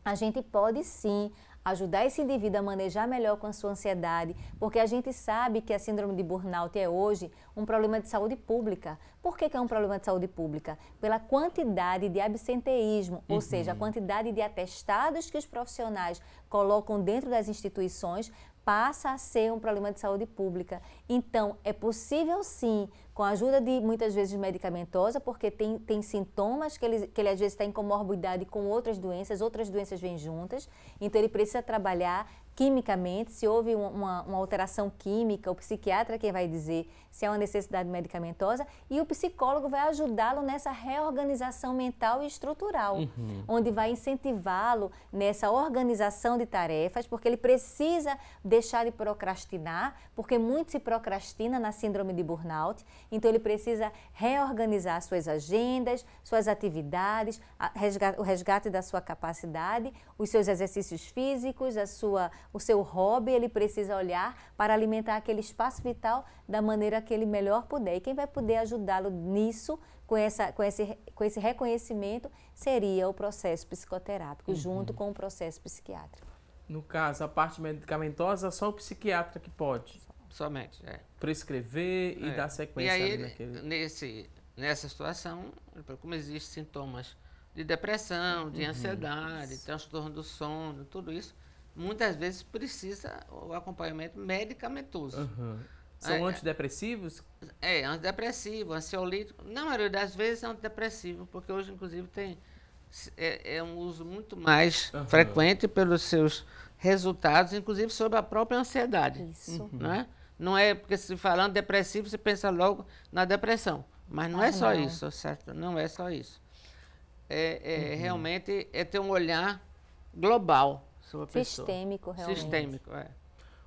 A gente pode, sim, ajudar esse indivíduo a manejar melhor com a sua ansiedade, porque a gente sabe que a síndrome de burnout é hoje um problema de saúde pública. Por que é um problema de saúde pública? Pela quantidade de absenteísmo, ou seja, a quantidade de atestados que os profissionais colocam dentro das instituições passa a ser um problema de saúde pública. Então, é possível sim, com a ajuda de muitas vezes medicamentosa, porque tem sintomas que ele às vezes está em comorbidade com outras doenças vêm juntas, então ele precisa trabalhar quimicamente, se houve uma alteração química, o psiquiatra quem vai dizer se é uma necessidade medicamentosa e o psicólogo vai ajudá-lo nessa reorganização mental e estrutural, onde vai incentivá-lo nessa organização de tarefas, porque ele precisa deixar de procrastinar, porque muito se procrastina na síndrome de burnout, então ele precisa reorganizar suas agendas, suas atividades, o resgate da sua capacidade, os seus exercícios físicos, o seu hobby, ele precisa olhar para alimentar aquele espaço vital da maneira que ele melhor puder. E quem vai poder ajudá-lo nisso, com esse reconhecimento, seria o processo psicoterápico, junto com o processo psiquiátrico. No caso, a parte medicamentosa, só o psiquiatra que pode? Somente, prescrever e dar sequência. E aí, nessa situação, como existem sintomas de depressão, de ansiedade, transtorno do sono, tudo isso, muitas vezes precisa o acompanhamento medicamentoso. São antidepressivos? Antidepressivo, ansiolítico. Na maioria das vezes é antidepressivo, porque hoje, inclusive, é um uso muito mais frequente pelos seus resultados, inclusive sobre a própria ansiedade. Isso. Né? Não é porque se falando depressivo, você pensa logo na depressão. Mas não é só isso, certo? Não é só isso. Realmente é ter um olhar global sobre a pessoa. Sistêmico, realmente. Sistêmico,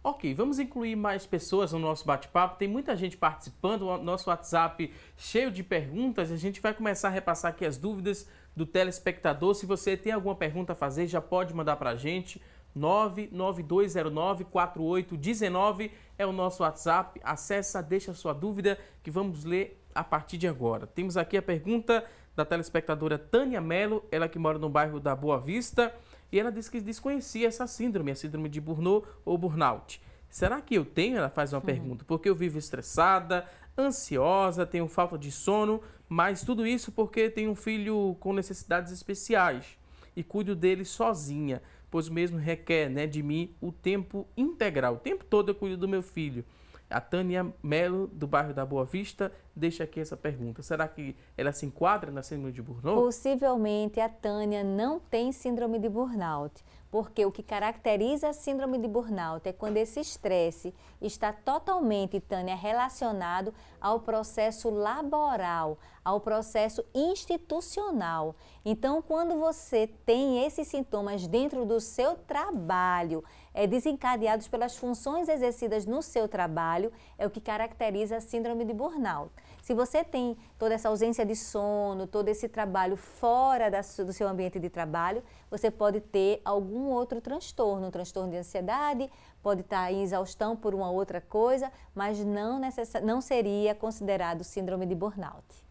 Ok, vamos incluir mais pessoas no nosso bate-papo. Tem muita gente participando, o nosso WhatsApp cheio de perguntas. A gente vai começar a repassar aqui as dúvidas do telespectador. Se você tem alguma pergunta a fazer, já pode mandar para a gente. 992094819 é o nosso WhatsApp. Acessa, deixa a sua dúvida que vamos ler a partir de agora. Temos aqui a pergunta da telespectadora Tânia Mello, ela que mora no bairro da Boa Vista, e ela disse que desconhecia essa síndrome, a síndrome de burnout ou burnout. Será que eu tenho? Ela faz uma pergunta. Porque eu vivo estressada, ansiosa, tenho falta de sono, mas tudo isso porque tenho um filho com necessidades especiais e cuido dele sozinha, pois mesmo requer, né, de mim o tempo integral. O tempo todo eu cuido do meu filho. A Tânia Mello, do bairro da Boa Vista, deixa aqui essa pergunta. Será que ela se enquadra na síndrome de burnout? Possivelmente a Tânia não tem síndrome de burnout, porque o que caracteriza a síndrome de burnout é quando esse estresse está totalmente, Tânia, relacionado ao processo laboral, ao processo institucional. Então, quando você tem esses sintomas dentro do seu trabalho, desencadeados pelas funções exercidas no seu trabalho, é o que caracteriza a síndrome de burnout. Se você tem toda essa ausência de sono, todo esse trabalho fora do seu ambiente de trabalho, você pode ter algum outro transtorno, um transtorno de ansiedade, pode estar em exaustão por uma outra coisa, mas não seria considerado síndrome de burnout.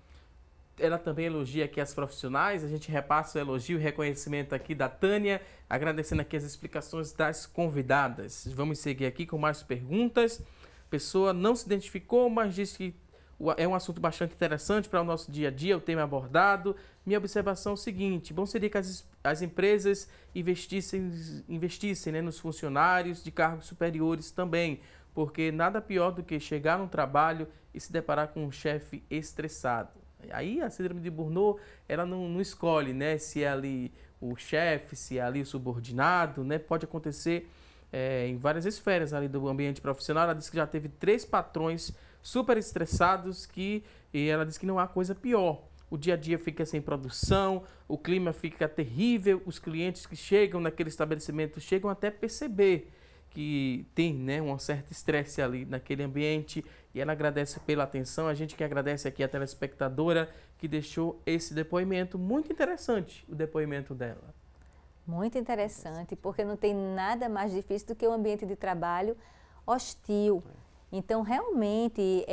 Ela também elogia aqui as profissionais, a gente repassa o elogio e reconhecimento aqui da Tânia, agradecendo aqui as explicações das convidadas. Vamos seguir aqui com mais perguntas. A pessoa não se identificou, mas disse que é um assunto bastante interessante para o nosso dia a dia, o tema abordado. Minha observação é o seguinte: bom seria que as empresas investissem, né, nos funcionários de cargos superiores também, porque nada pior do que chegar no trabalho e se deparar com um chefe estressado. Aí a síndrome de burnout, ela não escolhe, né, se é ali o chefe, se é ali o subordinado, né, pode acontecer em várias esferas ali do ambiente profissional. Ela disse que já teve 3 patrões super estressados e ela disse que não há coisa pior. O dia a dia fica sem produção, o clima fica terrível, os clientes que chegam naquele estabelecimento chegam até a perceber que tem, né, um certo estresse ali naquele ambiente, e ela agradece pela atenção. A gente que agradece aqui a telespectadora que deixou esse depoimento muito interessante, o depoimento dela. Muito interessante, porque não tem nada mais difícil do que um ambiente de trabalho hostil. Então, realmente,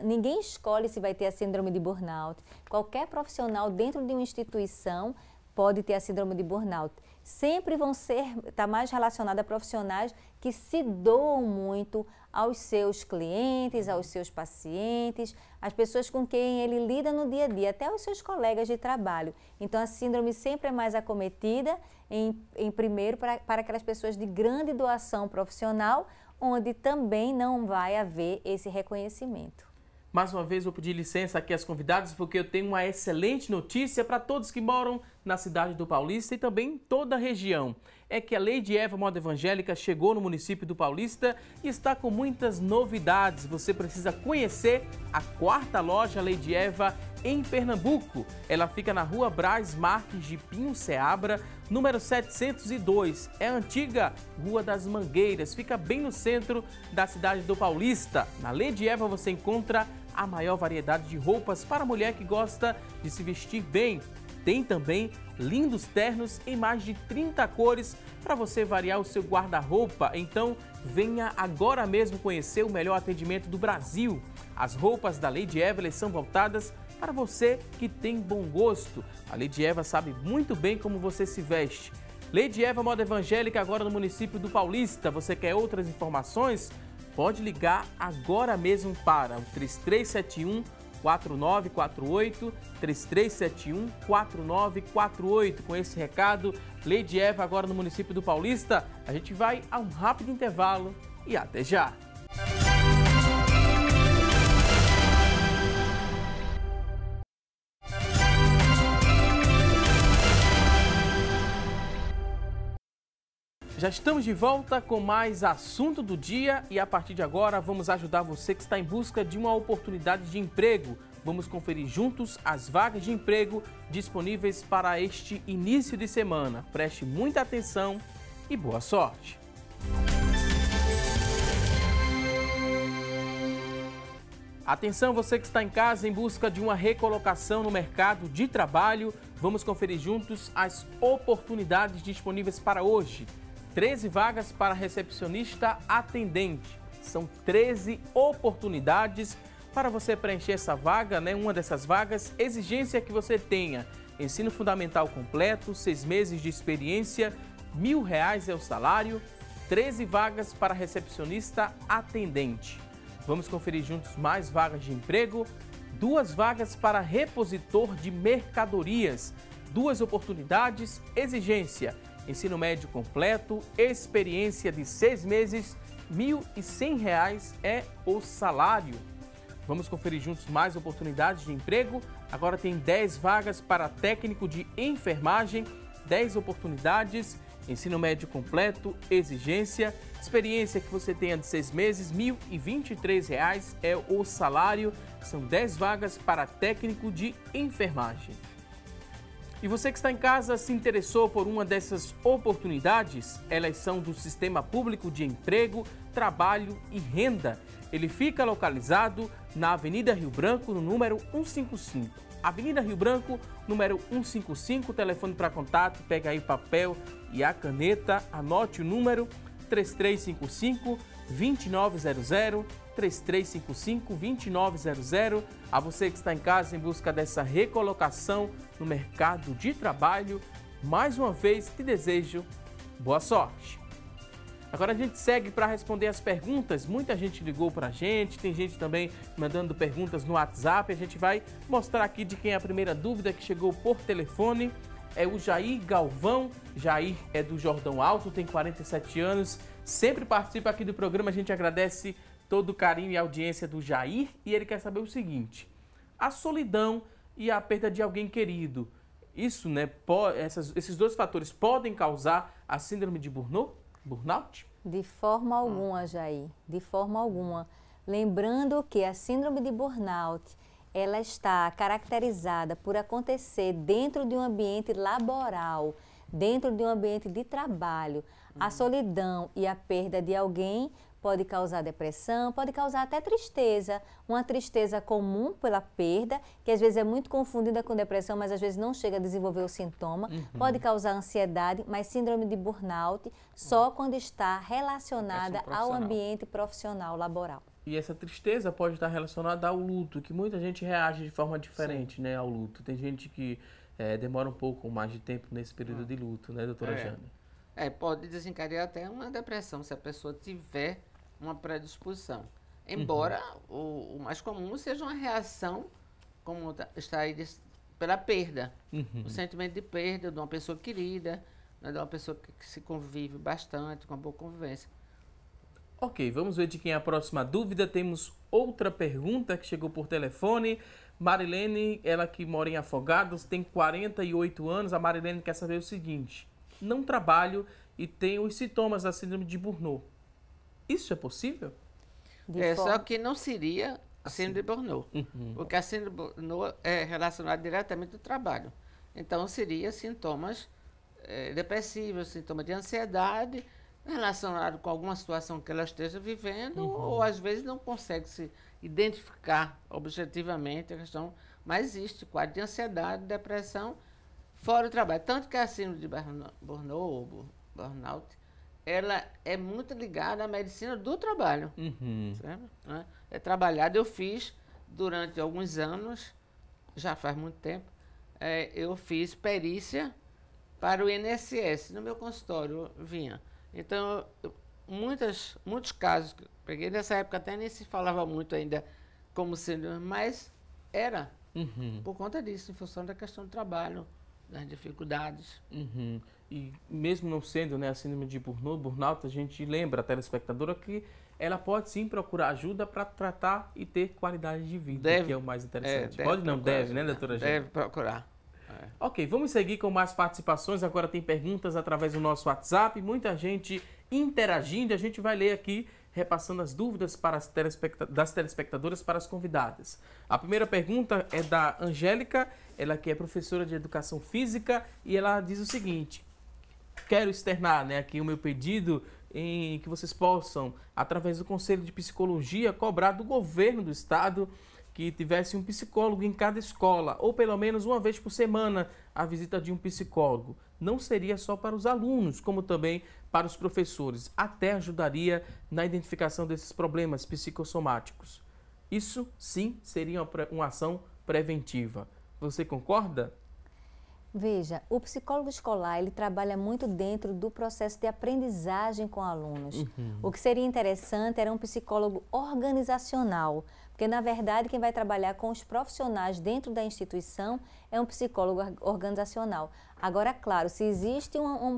ninguém escolhe se vai ter a síndrome de burnout. Qualquer profissional dentro de uma instituição pode ter a síndrome de burnout. Sempre vão estar mais relacionados a profissionais que se doam muito aos seus clientes, aos seus pacientes, às pessoas com quem ele lida no dia a dia, até aos seus colegas de trabalho. Então, a síndrome sempre é mais acometida, em primeiro, para aquelas pessoas de grande doação profissional, onde também não vai haver esse reconhecimento. Mais uma vez, vou pedir licença aqui às convidadas, porque eu tenho uma excelente notícia para todos que moram na cidade do Paulista e também em toda a região. É que a Lady Eva Moda Evangélica chegou no município do Paulista e está com muitas novidades. Você precisa conhecer a 4ª loja Lady Eva em Pernambuco. Ela fica na Rua Braz Marques de Pinho Seabra, número 702. É a antiga Rua das Mangueiras, fica bem no centro da cidade do Paulista. Na Lady Eva você encontra a maior variedade de roupas para a mulher que gosta de se vestir bem. Tem também lindos ternos em mais de 30 cores para você variar o seu guarda-roupa. Então, venha agora mesmo conhecer o melhor atendimento do Brasil. As roupas da Lady Eva são voltadas para você que tem bom gosto. A Lady Eva sabe muito bem como você se veste. Lady Eva Moda Evangélica, agora no município do Paulista. Você quer outras informações? Pode ligar agora mesmo para o 3371 4948 3371 4948. Com esse recado, Lady Eva agora no município do Paulista, a gente vai a um rápido intervalo e até já. Já estamos de volta com mais assunto do dia e a partir de agora vamos ajudar você que está em busca de uma oportunidade de emprego. Vamos conferir juntos as vagas de emprego disponíveis para este início de semana. Preste muita atenção e boa sorte! Atenção, você que está em casa em busca de uma recolocação no mercado de trabalho. Vamos conferir juntos as oportunidades disponíveis para hoje. 13 vagas para recepcionista atendente. São 13 oportunidades para você preencher essa vaga, né? Uma dessas vagas, exigência que você tenha ensino fundamental completo, 6 meses de experiência, R$1.000 é o salário, 13 vagas para recepcionista atendente. Vamos conferir juntos mais vagas de emprego, 2 vagas para repositor de mercadorias, 2 oportunidades, exigência, ensino médio completo, experiência de 6 meses, R$1.100 é o salário. Vamos conferir juntos mais oportunidades de emprego. Agora tem 10 vagas para técnico de enfermagem, 10 oportunidades, ensino médio completo, exigência, experiência que você tenha de 6 meses, R$1.023 é o salário. São 10 vagas para técnico de enfermagem. E você que está em casa se interessou por uma dessas oportunidades? Elas são do Sistema Público de Emprego, Trabalho e Renda. Ele fica localizado na Avenida Rio Branco, no número 155. Avenida Rio Branco, número 155, telefone para contato, pega aí papel e a caneta, anote o número 3355-2900, 3355-2900. A você que está em casa em busca dessa recolocação no mercado de trabalho, mais uma vez te desejo boa sorte. Agora a gente segue para responder as perguntas. Muita gente ligou para a gente, tem gente também mandando perguntas no WhatsApp. A gente vai mostrar aqui de quem é a primeira dúvida que chegou por telefone. É o Jair Galvão. Jair é do Jordão Alto, tem 47 anos, sempre participa aqui do programa. A gente agradece todo o carinho e audiência do Jair e ele quer saber o seguinte: a solidão e a perda de alguém querido, isso, né, esses dois fatores podem causar a síndrome de burnout? De forma alguma, Jair, de forma alguma. Lembrando que a síndrome de burnout, ela está caracterizada por acontecer dentro de um ambiente laboral, dentro de um ambiente de trabalho. A solidão e a perda de alguém pode causar depressão, pode causar até tristeza, uma tristeza comum pela perda, que às vezes é muito confundida com depressão, mas às vezes não chega a desenvolver o sintoma, pode causar ansiedade, mas síndrome de burnout só quando está relacionada ao ambiente profissional laboral. E essa tristeza pode estar relacionada ao luto, que muita gente reage de forma diferente, né, ao luto. Tem gente que demora um pouco mais de tempo nesse período de luto, né, doutora Jane? Pode desencadear até uma depressão, se a pessoa tiver uma predisposição. Embora o mais comum seja uma reação, como está aí, pela perda. O sentimento de perda de uma pessoa querida, né, de uma pessoa que se convive bastante, com uma boa convivência. Ok, vamos ver de quem é a próxima dúvida. Temos outra pergunta que chegou por telefone. Marilene, ela que mora em Afogados, tem 48 anos. A Marilene quer saber o seguinte: não trabalho e tenho os sintomas da síndrome de burnout. Isso é possível? Só que não seria a síndrome de burnout, porque a síndrome de burnout é relacionada diretamente ao trabalho. Então, seria sintomas depressivos, sintomas de ansiedade, relacionado com alguma situação que ela esteja vivendo, ou às vezes não consegue se identificar objetivamente a questão, mas existe quadro de ansiedade, depressão, fora o trabalho. Tanto que a síndrome de burnout, ela é muito ligada à medicina do trabalho. Certo? É trabalhada, eu fiz durante alguns anos, já faz muito tempo, eu fiz perícia para o INSS, no meu consultório vinha. Então, muitos casos que eu peguei, nessa época até nem se falava muito ainda como síndrome, mas Era, por conta disso, em função da questão do trabalho, das dificuldades. E mesmo não sendo, né, a síndrome de burnout, a gente lembra a telespectadora que ela pode sim procurar ajuda para tratar e ter qualidade de vida, que é o mais interessante. Pode não, deve, né, doutora Jane? Deve procurar. Ok, vamos seguir com mais participações. Agora tem perguntas através do nosso WhatsApp, muita gente interagindo. A gente vai ler aqui, repassando as dúvidas para das telespectadoras para as convidadas. A primeira pergunta é da Angélica, ela que é professora de Educação Física, e ela diz o seguinte: quero externar, né, aqui o meu pedido em que vocês possam, através do Conselho de Psicologia, cobrar do governo do estado que tivesse um psicólogo em cada escola, ou pelo menos uma vez por semana, a visita de um psicólogo. Não seria só para os alunos, como também para os professores. Até ajudaria na identificação desses problemas psicossomáticos. Isso, sim, seria uma ação preventiva. Você concorda? Veja, o psicólogo escolar, ele trabalha muito dentro do processo de aprendizagem com alunos. O que seria interessante era um psicólogo organizacional, porque, na verdade, quem vai trabalhar com os profissionais dentro da instituição é um psicólogo organizacional. Agora, claro, se existe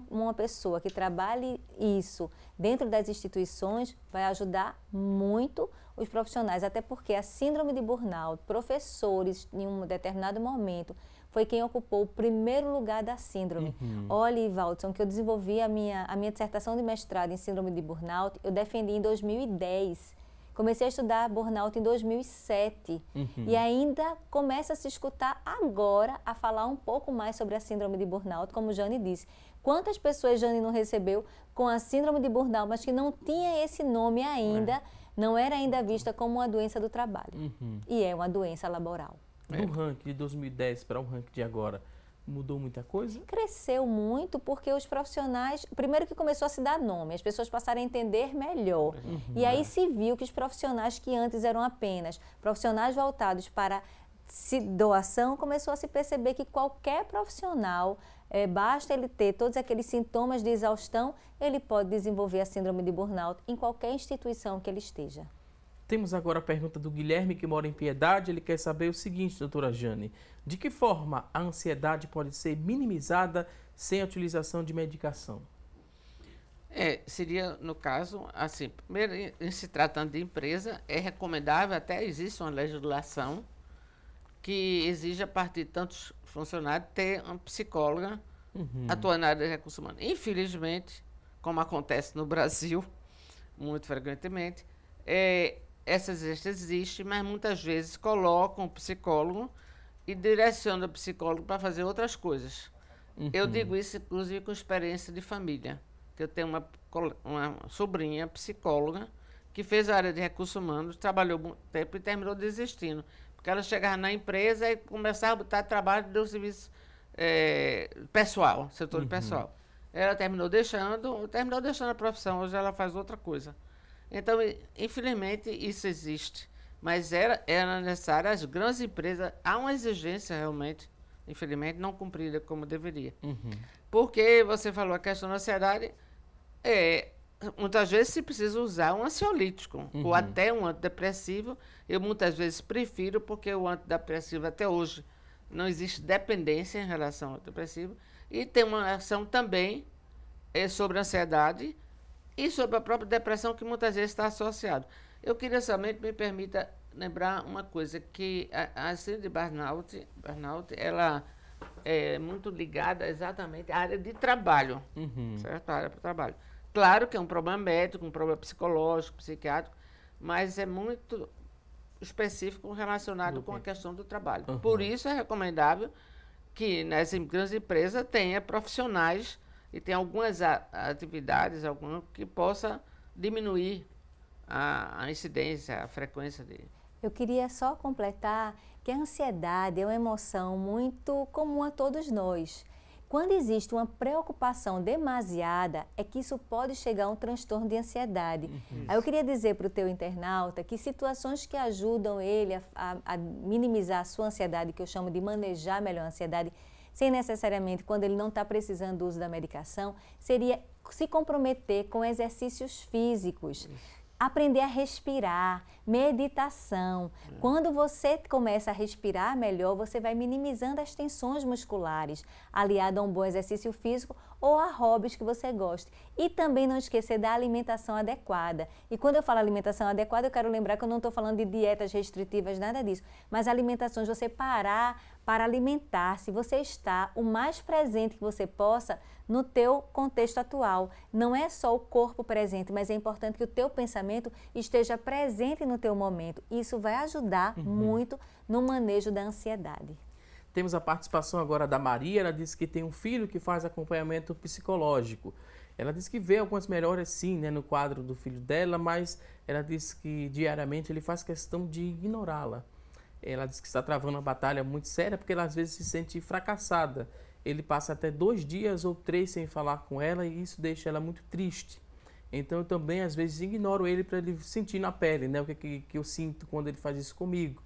uma pessoa que trabalhe isso dentro das instituições, vai ajudar muito os profissionais, até porque a síndrome de burnout, professores, em um determinado momento, foi quem ocupou o primeiro lugar da síndrome. Olha, Valdson, que eu desenvolvi a minha dissertação de mestrado em síndrome de burnout, eu defendi em 2010. Comecei a estudar burnout em 2007 e ainda começa a se escutar agora a falar um pouco mais sobre a síndrome de burnout, como Jane disse. Quantas pessoas Jane não recebeu com a síndrome de burnout, mas que não tinha esse nome ainda, não era ainda vista como uma doença do trabalho. E é uma doença laboral. Do ranking de 2010 para o ranking de agora, mudou muita coisa? Cresceu muito porque os profissionais, primeiro que começou a se dar nome, as pessoas passaram a entender melhor. E aí se viu que os profissionais que antes eram apenas profissionais voltados para doação, começou a se perceber que qualquer profissional, basta ele ter todos aqueles sintomas de exaustão, ele pode desenvolver a síndrome de burnout em qualquer instituição que ele esteja. Temos agora a pergunta do Guilherme, que mora em Piedade. Ele quer saber o seguinte, doutora Jane: de que forma a ansiedade pode ser minimizada sem a utilização de medicação? Seria, no caso, assim, primeiro, em se tratando de empresa, é recomendável, até existe uma legislação que exige, a partir de tantos funcionários, ter uma psicóloga atuando na área de recursos humanos. Infelizmente, como acontece no Brasil, muito frequentemente, essa existe, mas muitas vezes colocam o psicólogo e direcionam o psicólogo para fazer outras coisas. Eu digo isso, inclusive, com experiência de família, que eu tenho uma sobrinha psicóloga que fez a área de recursos humanos, trabalhou muito tempo e terminou desistindo, porque ela chegava na empresa e começava a botar trabalho do serviço pessoal, setor de pessoal. Ela terminou deixando a profissão, hoje ela faz outra coisa. Então, infelizmente, isso existe, mas era necessário, as grandes empresas, há uma exigência realmente, infelizmente, não cumprida como deveria. Porque você falou a questão da ansiedade, muitas vezes se precisa usar um ansiolítico, ou até um antidepressivo. Eu muitas vezes prefiro, porque o antidepressivo até hoje não existe dependência em relação ao antidepressivo, e tem uma ação também sobre a ansiedade, e sobre a própria depressão, que muitas vezes está associado. Eu queria somente, me permita lembrar uma coisa, que a síndrome de burnout, ela é muito ligada exatamente à área de trabalho, certo? A área de trabalho. Claro que é um problema médico, um problema psicológico, psiquiátrico, mas é muito específico relacionado com a questão do trabalho. Por isso é recomendável que nas grandes empresas tenha profissionais e tem algumas atividades que possa diminuir a incidência, a frequência dele. Eu queria só completar que a ansiedade é uma emoção muito comum a todos nós. Quando existe uma preocupação demasiada, é que isso pode chegar a um transtorno de ansiedade. Aí eu queria dizer para o teu internauta que situações que ajudam ele a minimizar a sua ansiedade, que eu chamo de manejar melhor a ansiedade, sem necessariamente, quando ele não está precisando do uso da medicação, seria se comprometer com exercícios físicos. Aprender a respirar, meditação. Quando você começa a respirar melhor, você vai minimizando as tensões musculares, aliado a um bom exercício físico ou a hobbies que você goste. E também não esquecer da alimentação adequada. E quando eu falo alimentação adequada, eu quero lembrar que eu não estou falando de dietas restritivas, nada disso, mas alimentações, você parar para alimentar-se, você está o mais presente que você possa no teu contexto atual. Não é só o corpo presente, mas é importante que o teu pensamento esteja presente no teu momento. Isso vai ajudar muito no manejo da ansiedade. Temos a participação agora da Maria. Ela disse que tem um filho que faz acompanhamento psicológico. Ela disse que vê algumas melhoras sim, né, no quadro do filho dela, mas ela disse que diariamente ele faz questão de ignorá-la. Ela disse que está travando uma batalha muito séria porque ela às vezes se sente fracassada. Ele passa até 2 dias ou 3 sem falar com ela e isso deixa ela muito triste. Então eu também às vezes ignoro ele para ele sentir na pele, né, o que eu sinto quando ele faz isso comigo.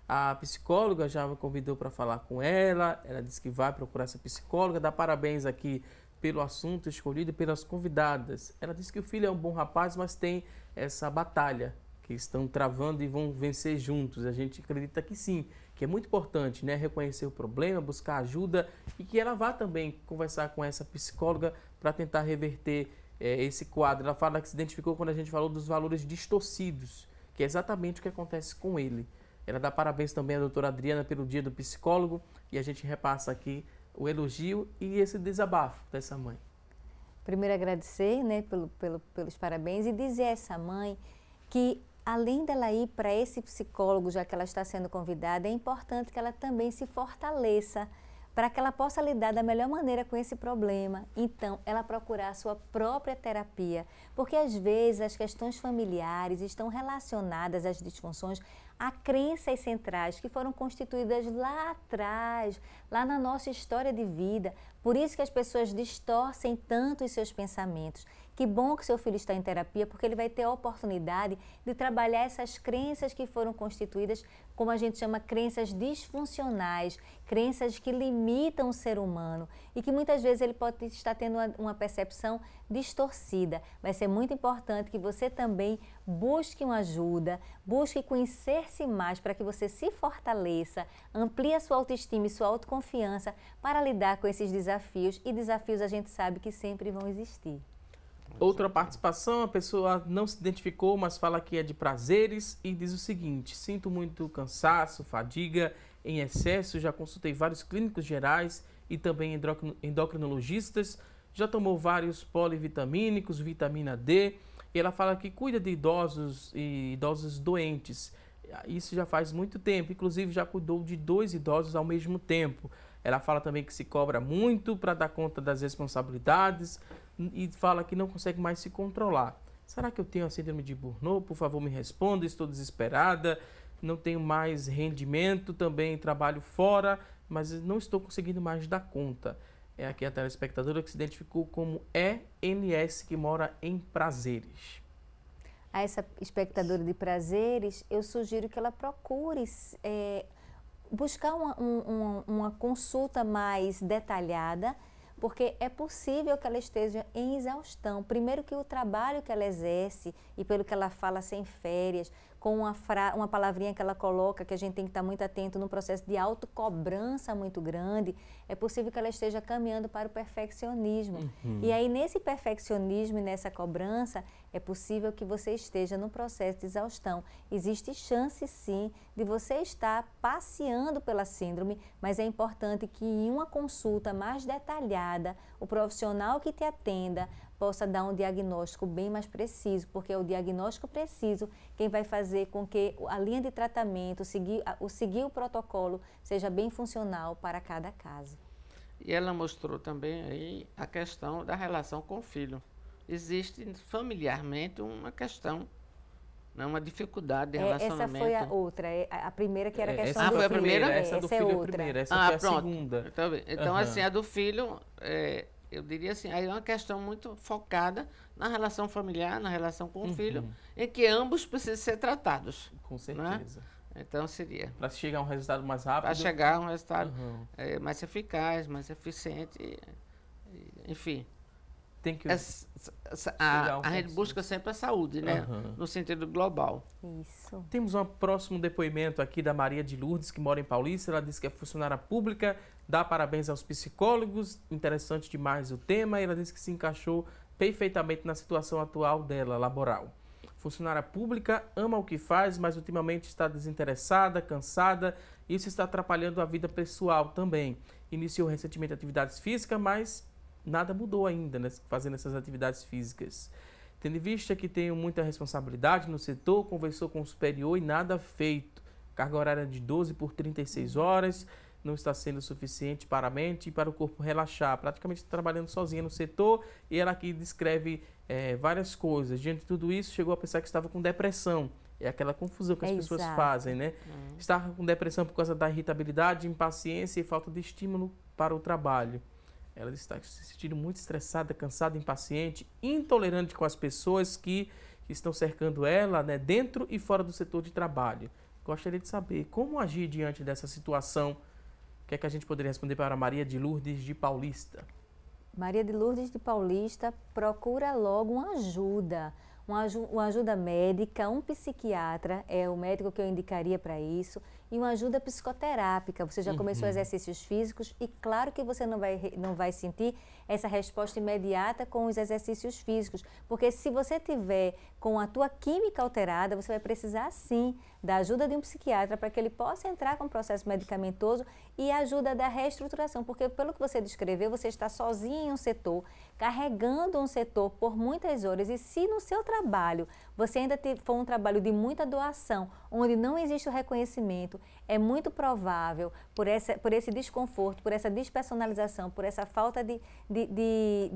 A psicóloga já me convidou para falar com ela. Ela disse que vai procurar essa psicóloga. Dá parabéns aqui pelo assunto escolhido e pelas convidadas. Ela disse que o filho é um bom rapaz, mas tem essa batalha que estão travando e vão vencer juntos. A gente acredita que sim, que é muito importante, né, reconhecer o problema, buscar ajuda e que ela vá também conversar com essa psicóloga para tentar reverter esse quadro. Ela fala que se identificou quando a gente falou dos valores distorcidos, que é exatamente o que acontece com ele. Ela dá parabéns também à doutora Adriana pelo Dia do Psicólogo e a gente repassa aqui o elogio e esse desabafo dessa mãe. Primeiro agradecer, né, pelos parabéns e dizer a essa mãe que além dela ir para esse psicólogo, já que ela está sendo convidada, é importante que ela também se fortaleça para que ela possa lidar da melhor maneira com esse problema. Então, ela procurar a sua própria terapia, porque às vezes as questões familiares estão relacionadas às disfunções a crenças centrais que foram constituídas lá atrás, lá na nossa história de vida. Por isso que as pessoas distorcem tanto os seus pensamentos. Que bom que seu filho está em terapia, porque ele vai ter a oportunidade de trabalhar essas crenças que foram constituídas, como a gente chama, crenças disfuncionais, crenças que limitam o ser humano e que muitas vezes ele pode estar tendo uma percepção distorcida. Vai ser muito importante que você também busque uma ajuda, busque conhecer-se mais para que você se fortaleça, amplie a sua autoestima e sua autoconfiança para lidar com esses desafios, e desafios a gente sabe que sempre vão existir. Outra participação, a pessoa não se identificou, mas fala que é de prazeres e diz o seguinte: sinto muito cansaço, fadiga em excesso, já consultei vários clínicos gerais e também endocrinologistas, já tomou vários polivitamínicos, vitamina D, e ela fala que cuida de idosos e idosos doentes. Isso já faz muito tempo, inclusive já cuidou de 2 idosos ao mesmo tempo. Ela fala também que se cobra muito para dar conta das responsabilidades e fala que não consegue mais se controlar. Será que eu tenho a síndrome de Burnout? Por favor, me responda, estou desesperada, não tenho mais rendimento, também trabalho fora, mas não estou conseguindo mais dar conta. É aqui a telespectadora que se identificou como ENS, que mora em Prazeres. A essa espectadora de Prazeres, eu sugiro que ela procure buscar uma consulta mais detalhada, porque é possível que ela esteja em exaustão. Primeiro que o trabalho que ela exerce, e pelo que ela fala sem férias, com uma palavrinha que ela coloca, que a gente tem que estar muito atento no processo de autocobrança muito grande, é possível que ela esteja caminhando para o perfeccionismo. E aí, nesse perfeccionismo e nessa cobrança, é possível que você esteja no processo de exaustão. Existe chance, sim, de você estar passeando pela síndrome, mas é importante que em uma consulta mais detalhada, o profissional que te atenda possa dar um diagnóstico bem mais preciso, porque é o diagnóstico preciso quem vai fazer com que a linha de tratamento, seguir o protocolo, seja bem funcional para cada caso. E ela mostrou também aí a questão da relação com o filho. Existe familiarmente uma questão, né, uma dificuldade de relacionamento. Essa foi a outra, a primeira que era a questão do foi a filho. primeira? Essa do filho é a primeira, essa foi a segunda. Então assim, a do filho, eu diria assim, aí é uma questão muito focada na relação familiar, na relação com o filho, em que ambos precisam ser tratados. Com certeza. Né? Então seria. Para chegar a um resultado mais rápido. Para chegar a um resultado mais eficaz, mais eficiente, enfim. tem que... A gente busca sempre a saúde, né? No sentido global. Isso. Temos um próximo depoimento aqui da Maria de Lourdes, que mora em Paulista. Ela disse que é funcionária pública, dá parabéns aos psicólogos, interessante demais o tema. E ela disse que se encaixou perfeitamente na situação atual dela, laboral. Funcionária pública, ama o que faz, mas ultimamente está desinteressada, cansada. Isso está atrapalhando a vida pessoal também. Iniciou recentemente atividades físicas, mas nada mudou ainda, né, fazendo essas atividades físicas. Tendo em vista que tenho muita responsabilidade no setor, conversou com o superior e nada feito. Carga horária de 12 por 36 horas, não está sendo suficiente para a mente e para o corpo relaxar. Praticamente está trabalhando sozinha no setor e ela aqui descreve várias coisas. Diante de tudo isso, chegou a pensar que estava com depressão. É aquela confusão que as pessoas fazem, né? Estava com depressão por causa da irritabilidade, impaciência e falta de estímulo para o trabalho. Ela está se sentindo muito estressada, cansada, impaciente, intolerante com as pessoas que estão cercando ela, né, dentro e fora do setor de trabalho. Gostaria de saber como agir diante dessa situação. O que é que a gente poderia responder para Maria de Lourdes de Paulista? Maria de Lourdes de Paulista, procura logo uma ajuda médica, um psiquiatra, é o médico que eu indicaria para isso, e uma ajuda psicoterápica. Você já começou exercícios físicos e claro que você não vai sentir essa resposta imediata com os exercícios físicos, porque se você tiver com a tua química alterada, você vai precisar sim da ajuda de um psiquiatra para que ele possa entrar com o processo medicamentoso e a ajuda da reestruturação, porque pelo que você descreveu, você está sozinho em um setor, carregando um setor por muitas horas, e se no seu trabalho você ainda for um trabalho de muita doação, onde não existe o reconhecimento, é muito provável, por esse desconforto, por essa despersonalização, por essa falta de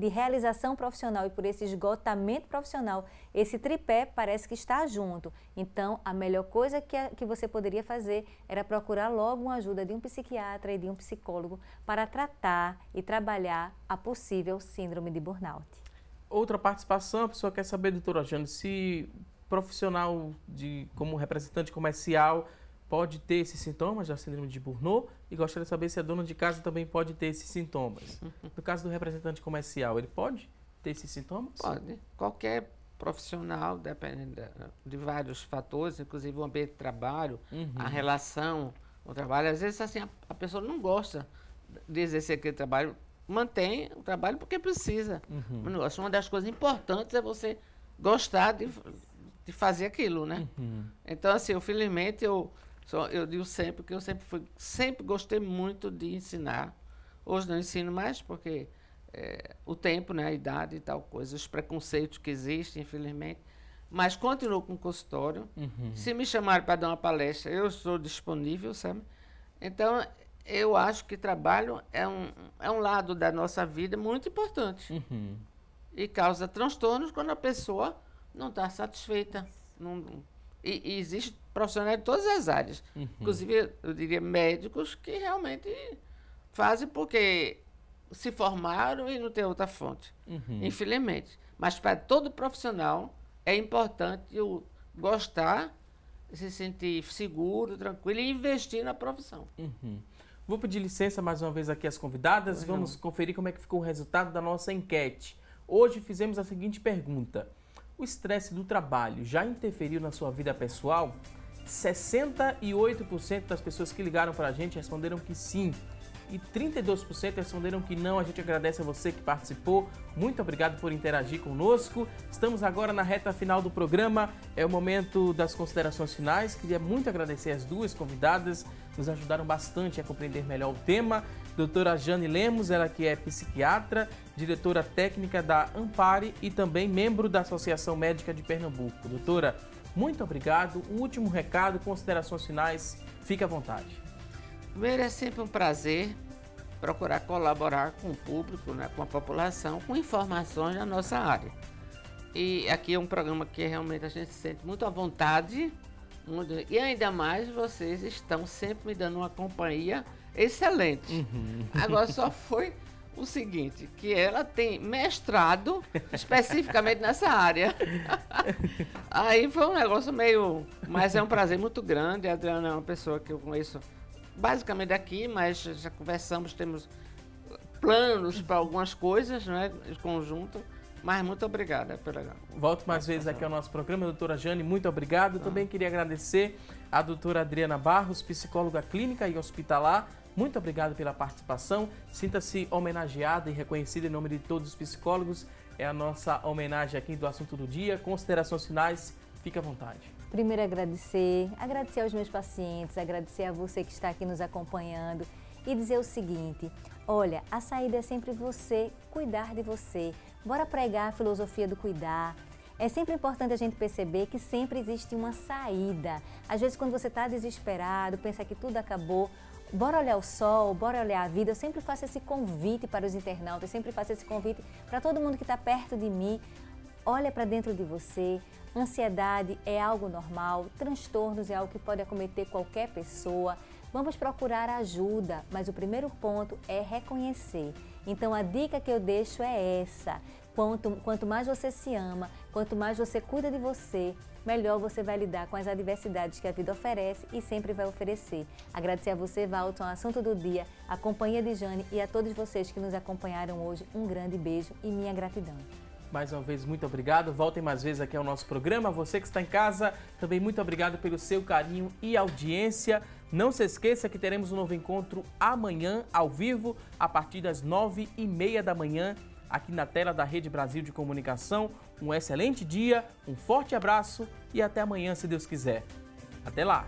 realização profissional e por esse esgotamento profissional, esse tripé parece que está junto. Então, a melhor coisa que você poderia fazer era procurar logo uma ajuda de um psiquiatra e de um psicólogo para tratar e trabalhar a possível síndrome de burnout. Outra participação, a pessoa quer saber, doutora Jane, se profissional como representante comercial pode ter esses sintomas da síndrome de Burnout, e gostaria de saber se a dona de casa também pode ter esses sintomas. No caso do representante comercial, ele pode ter esses sintomas? Pode. Qualquer profissional, dependendo de vários fatores, inclusive o ambiente de trabalho, a relação com o trabalho. Às vezes assim, a pessoa não gosta de exercer aquele trabalho, mantém o trabalho porque precisa. Uma das coisas importantes é você gostar de fazer aquilo, né? Então, assim, eu felizmente eu digo sempre que eu sempre gostei muito de ensinar. Hoje não ensino mais porque o tempo, né, a idade e tal coisa, os preconceitos que existem, infelizmente. Mas continuo com o consultório. Se me chamarem para dar uma palestra, eu estou disponível, sabe? Então, eu acho que trabalho é um lado da nossa vida muito importante. E causa transtornos quando a pessoa não está satisfeita. E existe profissionais de todas as áreas. Inclusive, eu diria, médicos que realmente fazem porque se formaram e não tem outra fonte. Infelizmente. Mas para todo profissional é importante gostar, se sentir seguro, tranquilo e investir na profissão. Vou pedir licença mais uma vez aqui às convidadas. Vamos conferir como é que ficou o resultado da nossa enquete. Hoje fizemos a seguinte pergunta: o estresse do trabalho já interferiu na sua vida pessoal? 68% das pessoas que ligaram para a gente responderam que sim. E 32% responderam que não. A gente agradece a você que participou. Muito obrigado por interagir conosco. Estamos agora na reta final do programa. É o momento das considerações finais. Queria muito agradecer as duas convidadas. Nos ajudaram bastante a compreender melhor o tema. Doutora Jane Lemos, ela que é psiquiatra, diretora técnica da Ampare e também membro da Associação Médica de Pernambuco. Doutora, muito obrigado. Um último recado, considerações finais. Fique à vontade. Primeiro, é sempre um prazer procurar colaborar com o público, né, com a população, com informações na nossa área. E aqui é um programa que realmente a gente se sente muito à vontade, e ainda mais vocês estão sempre me dando uma companhia excelente. Agora só foi o seguinte, que ela tem mestrado especificamente nessa área. Aí foi um negócio meio... Mas é um prazer muito grande. A Adriana é uma pessoa que eu conheço basicamente aqui, mas já conversamos, temos planos para algumas coisas, né, em conjunto. Mas muito obrigada pela... Volto mais vezes aqui ao nosso programa, doutora Jane, muito obrigado. Também queria agradecer a doutora Adriana Barros, psicóloga clínica e hospitalar. Muito obrigado pela participação. Sinta-se homenageada e reconhecida em nome de todos os psicólogos. É a nossa homenagem aqui do Assunto do Dia. Considerações finais, fique à vontade. Primeiro agradecer aos meus pacientes, agradecer a você que está aqui nos acompanhando e dizer o seguinte: olha, a saída é sempre você cuidar de você. Bora pregar a filosofia do cuidar. É sempre importante a gente perceber que sempre existe uma saída. Às vezes, quando você está desesperado, pensa que tudo acabou, bora olhar o sol, bora olhar a vida. Eu sempre faço esse convite para os internautas, eu sempre faço esse convite para todo mundo que está perto de mim. Olha para dentro de você. Ansiedade é algo normal, transtornos é algo que pode acometer qualquer pessoa. Vamos procurar ajuda, mas o primeiro ponto é reconhecer. Então a dica que eu deixo é essa: quanto mais você se ama, quanto mais você cuida de você, melhor você vai lidar com as adversidades que a vida oferece e sempre vai oferecer. Agradecer a você, Valton, Assunto do Dia, a companhia de Jane e a todos vocês que nos acompanharam hoje. Um grande beijo e minha gratidão. Mais uma vez, muito obrigado. Voltem mais vezes aqui ao nosso programa. Você que está em casa, também muito obrigado pelo seu carinho e audiência. Não se esqueça que teremos um novo encontro amanhã, ao vivo, a partir das 9h30 da manhã, aqui na tela da Rede Brasil de Comunicação. Um excelente dia, um forte abraço e até amanhã, se Deus quiser. Até lá!